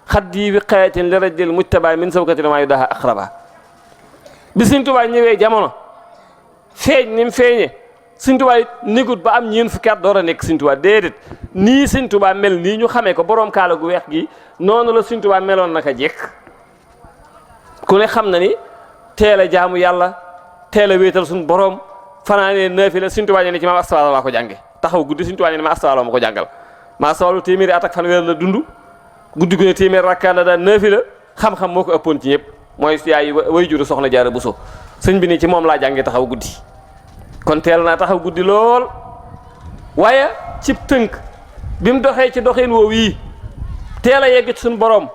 [SPEAKER 14] xaddi wiqaayatin li rajul mujtaba min sawkatin maa yudaha aqraba bi Sëñ Tuubaa ñëwee jamono feeñ ni mu feeñee Sëñ Tuubaa négut ba am ñeen fukki at door a nekk Sëñ Tuubaa déedéet nii Sëñ Tuubaa mel nii ñu xamee ko boroom kaala gu weex gi noonu la Sëñ Tuubaa meloon naka jekk ku ne xam na ni teel a jaamu yàlla teel a wéetal suñu borom fanaanee naafila Sëñ Tuubaa ne ci maam Astawaalo laa ko jànge taxaw guddi Sëñ Tuubaa ne ma Astawaalo ma ko jàngal ma Astawaalo téeméeri at ak fanweer la dund guddi gu ne téeméer rakkaa la daan naafila xam-xam moo ko ëppoon ci ñëpp mooy yaay way juru soxna Jaara Buso sëñ bi ni ci moom laa jànge taxaw guddi kon teel naa taxaw guddi lool waaye cib tënk bi mu doxee ci doxin woowu yi teel a yegg ci suñu borom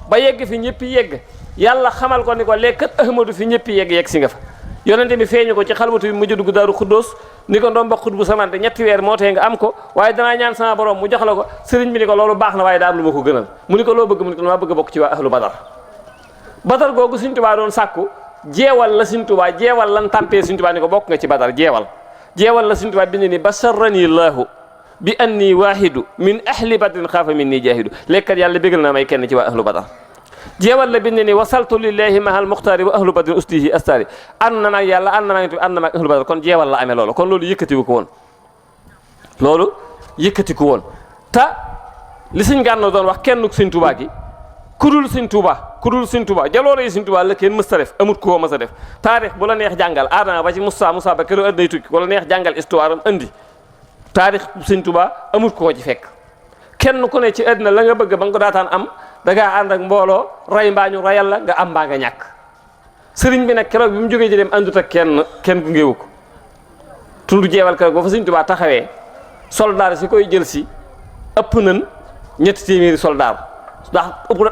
[SPEAKER 14] ba yegg fi ñëpp yegg yàlla xamal ko ni ko lekkat Ahmadu fi ñëpp yegg si nga fa yonente bi feeñu ko ci xalwatu bi mujj dugg Daaru Xuddoos ni ko ndoom ba xut bu samante ñetti weer moo tee nga am ko waaye danaa ñaan sama borom mu jox la ko sëriñ bi ni ko loolu baax na waaye daa am lu ma ko gënal mu ni ko loo bëgg mu ni ko maa bëgg a bokk ci waa ahlu badar googu Sëñ Tuubaa doon sàkku jeewal la Sëñ Tuubaa jeewal lan tàmpee Sëñ Tuubaa ni ko bokk nga ci badar jeewal la Sëñ Tuubaa bind ni basharani llahu bi anni waahidu min ahli badrin xaafa min nii jaahidu lekkat yàlla bégal na may kenn ci waa ahlu badar jeewal la bind ni wasaltu lillahi mahal muxtaari wa ahlu badrin ustihi astari ànd na maag yàlla ànd na maag ànd na maag ahlu badar kon jeewal la amee loolu kon loolu yëkkatiwu ko woon ta li Sëñ Gànna doon wax kenn Sëñ Tuubaa gi kudul Sëñ Tuubaa jaloore yi Sëñ Tuubaa la kenn mës a def amut koo mës a def taarix bu la neex jàngal aadama ba ci Moussa ba keroog ëdday tukki bu la neex jàngal histoire am andi taarix Sëñ Tuubaa amut koo ci fekk kenn ku ne ci àddina la nga bëgg ba nga ko daataan am da ngaa ànd ak mbooloo rey mbaa ñu rayal la nga am mbaa nga ñàkk sëriñ bi nag keroog bi mu jógee ji dem àndut ak kenn gungeewu ko tund jeewal keroog ba fa Sëñ Tuubaa taxawee soldaar si koy jël si ëpp nañ 300 soldaar ndax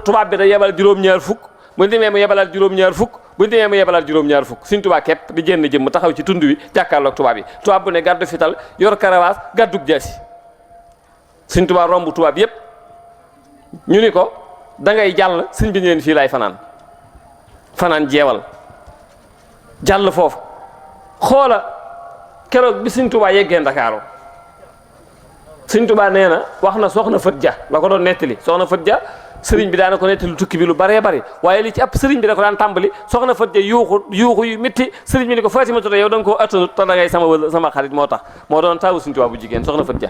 [SPEAKER 14] tubaab bi da yebal juróom-ñaar fukk bu ñu demee mu yebalaat juróom-ñaar fukk Sëñ Tuubaa képp di génn jëm taxaw ci tund wi jàkkaarloog tubaab yi tubaab bu ne gàddu fital yor karawaas gàddug jaasi Sëñ Tuubaa romb tubaab yépp ñu ni ko da ngay jàll sëñ bi ñu leen fii laay fanaan jeewal jàll foofu xoola keroog bi Sëñ Tuubaa yeggee Ndakaaru Sëñ Tuubaa nee na wax na soxna Fët Ja la ko doon nettali soxna Fët Ja sëriñ bi daana ko nettali tukki bi lu baree bari waaye li ci ëpp sëriñ bi da ko daan tàmbali soxna Fët Ja yuuxu yu métti sëriñ bi ni ko Fatimatu yow da nga koo attanut te da ngay sama xarit moo tax moo doon taawu Sëñ Tuubaa bu jigéen soxna Fët Ja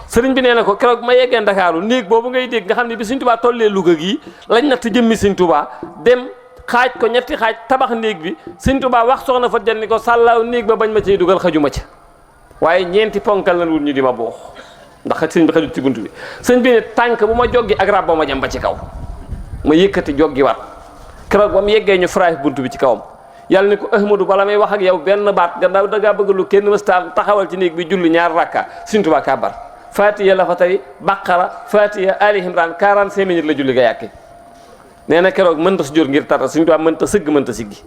[SPEAKER 14] sëriñ bi nee na ko keroog ma yeggee Ndakaaru néeg boobu ngay dégg nga xam ne bi Sëñ Tuubaa tollee Louga gii lañ natt jëmmi Sëñ Tuubaa dem xaaj ko ñetti xaaj tabax néeg bi Sëñ Tuubaa wax soxna Fët Ja ni ko sàllaaw néeg ba bañ ma cey dugal xajuma ca waaye ñeenti ponkal lan wut ñu di ma boox ndax sëñ bi xajut ci bunt bi sëñ bi ne tànk bu ma joggi ak rab ba ma jëm ba ci kaw ma yëkkati joggi waat keroog ba mu yeggee ñu faraay bunt bi ci kawam yàlla ni ko Ahmadu bala may wax ak yow benn baat gannaaw da ngaa bëgg lu kenn mësta taxawal ci néeg bi julli 2 rakka Sëñ Tuubaa kàbbar Fatiha la fa tey Baqara Fatiha Ali Imran 45 minutes la julli nga yàkki nee na keroog mënta su jor ngir tara Sëñ Tuubaa mënta sëgg mënta siggi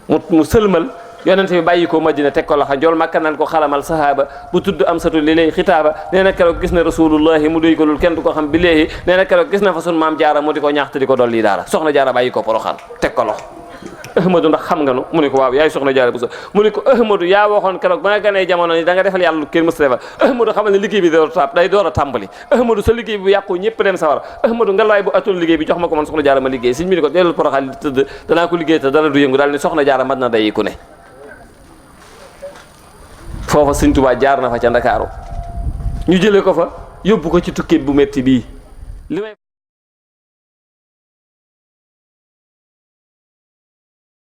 [SPEAKER 14] mu sëlmal yonent bi bàyyi ko Madina teg ko loxo njool Makka naan ko xalamal sahaaba bu tudd am satu li lay xitaaba nee na keroog gis na rasulullahi mu doy ko lul kenn du ko xam bi léegi nee na keroog gis na fa sun maam jaara mu di ko ñaaxte di ko dolli daara soxna jaara bàyyi ko poroxaan teg ko loxo Ahmadu ndax xam nga nu mu ne ko waaw yaay soxna jaara bu sa mu ne ko Ahmadu yaa waxoon keroog ba nga ganee jamono ni da nga defal yàlla lu kenn mës a defal Ahmadu xamal ne liggéey bi day door a tàmbali Ahmadu sa liggéey bi bu yàqu ñëpp dem sawara Ahmadu nga laay bu atul liggéey bi jox ma ko man soxna jaara ma liggéey sëñ bi ni ko dellul poroxaan di tëdd danaa ko liggéey te dara du yëngu daal ni soxna jaara mat na day ku ne foofa sëñ Tuubaa jaar na fa ca Ndakaaru ñu jëlee ko fa yóbbu ko ci tukki bu metti bii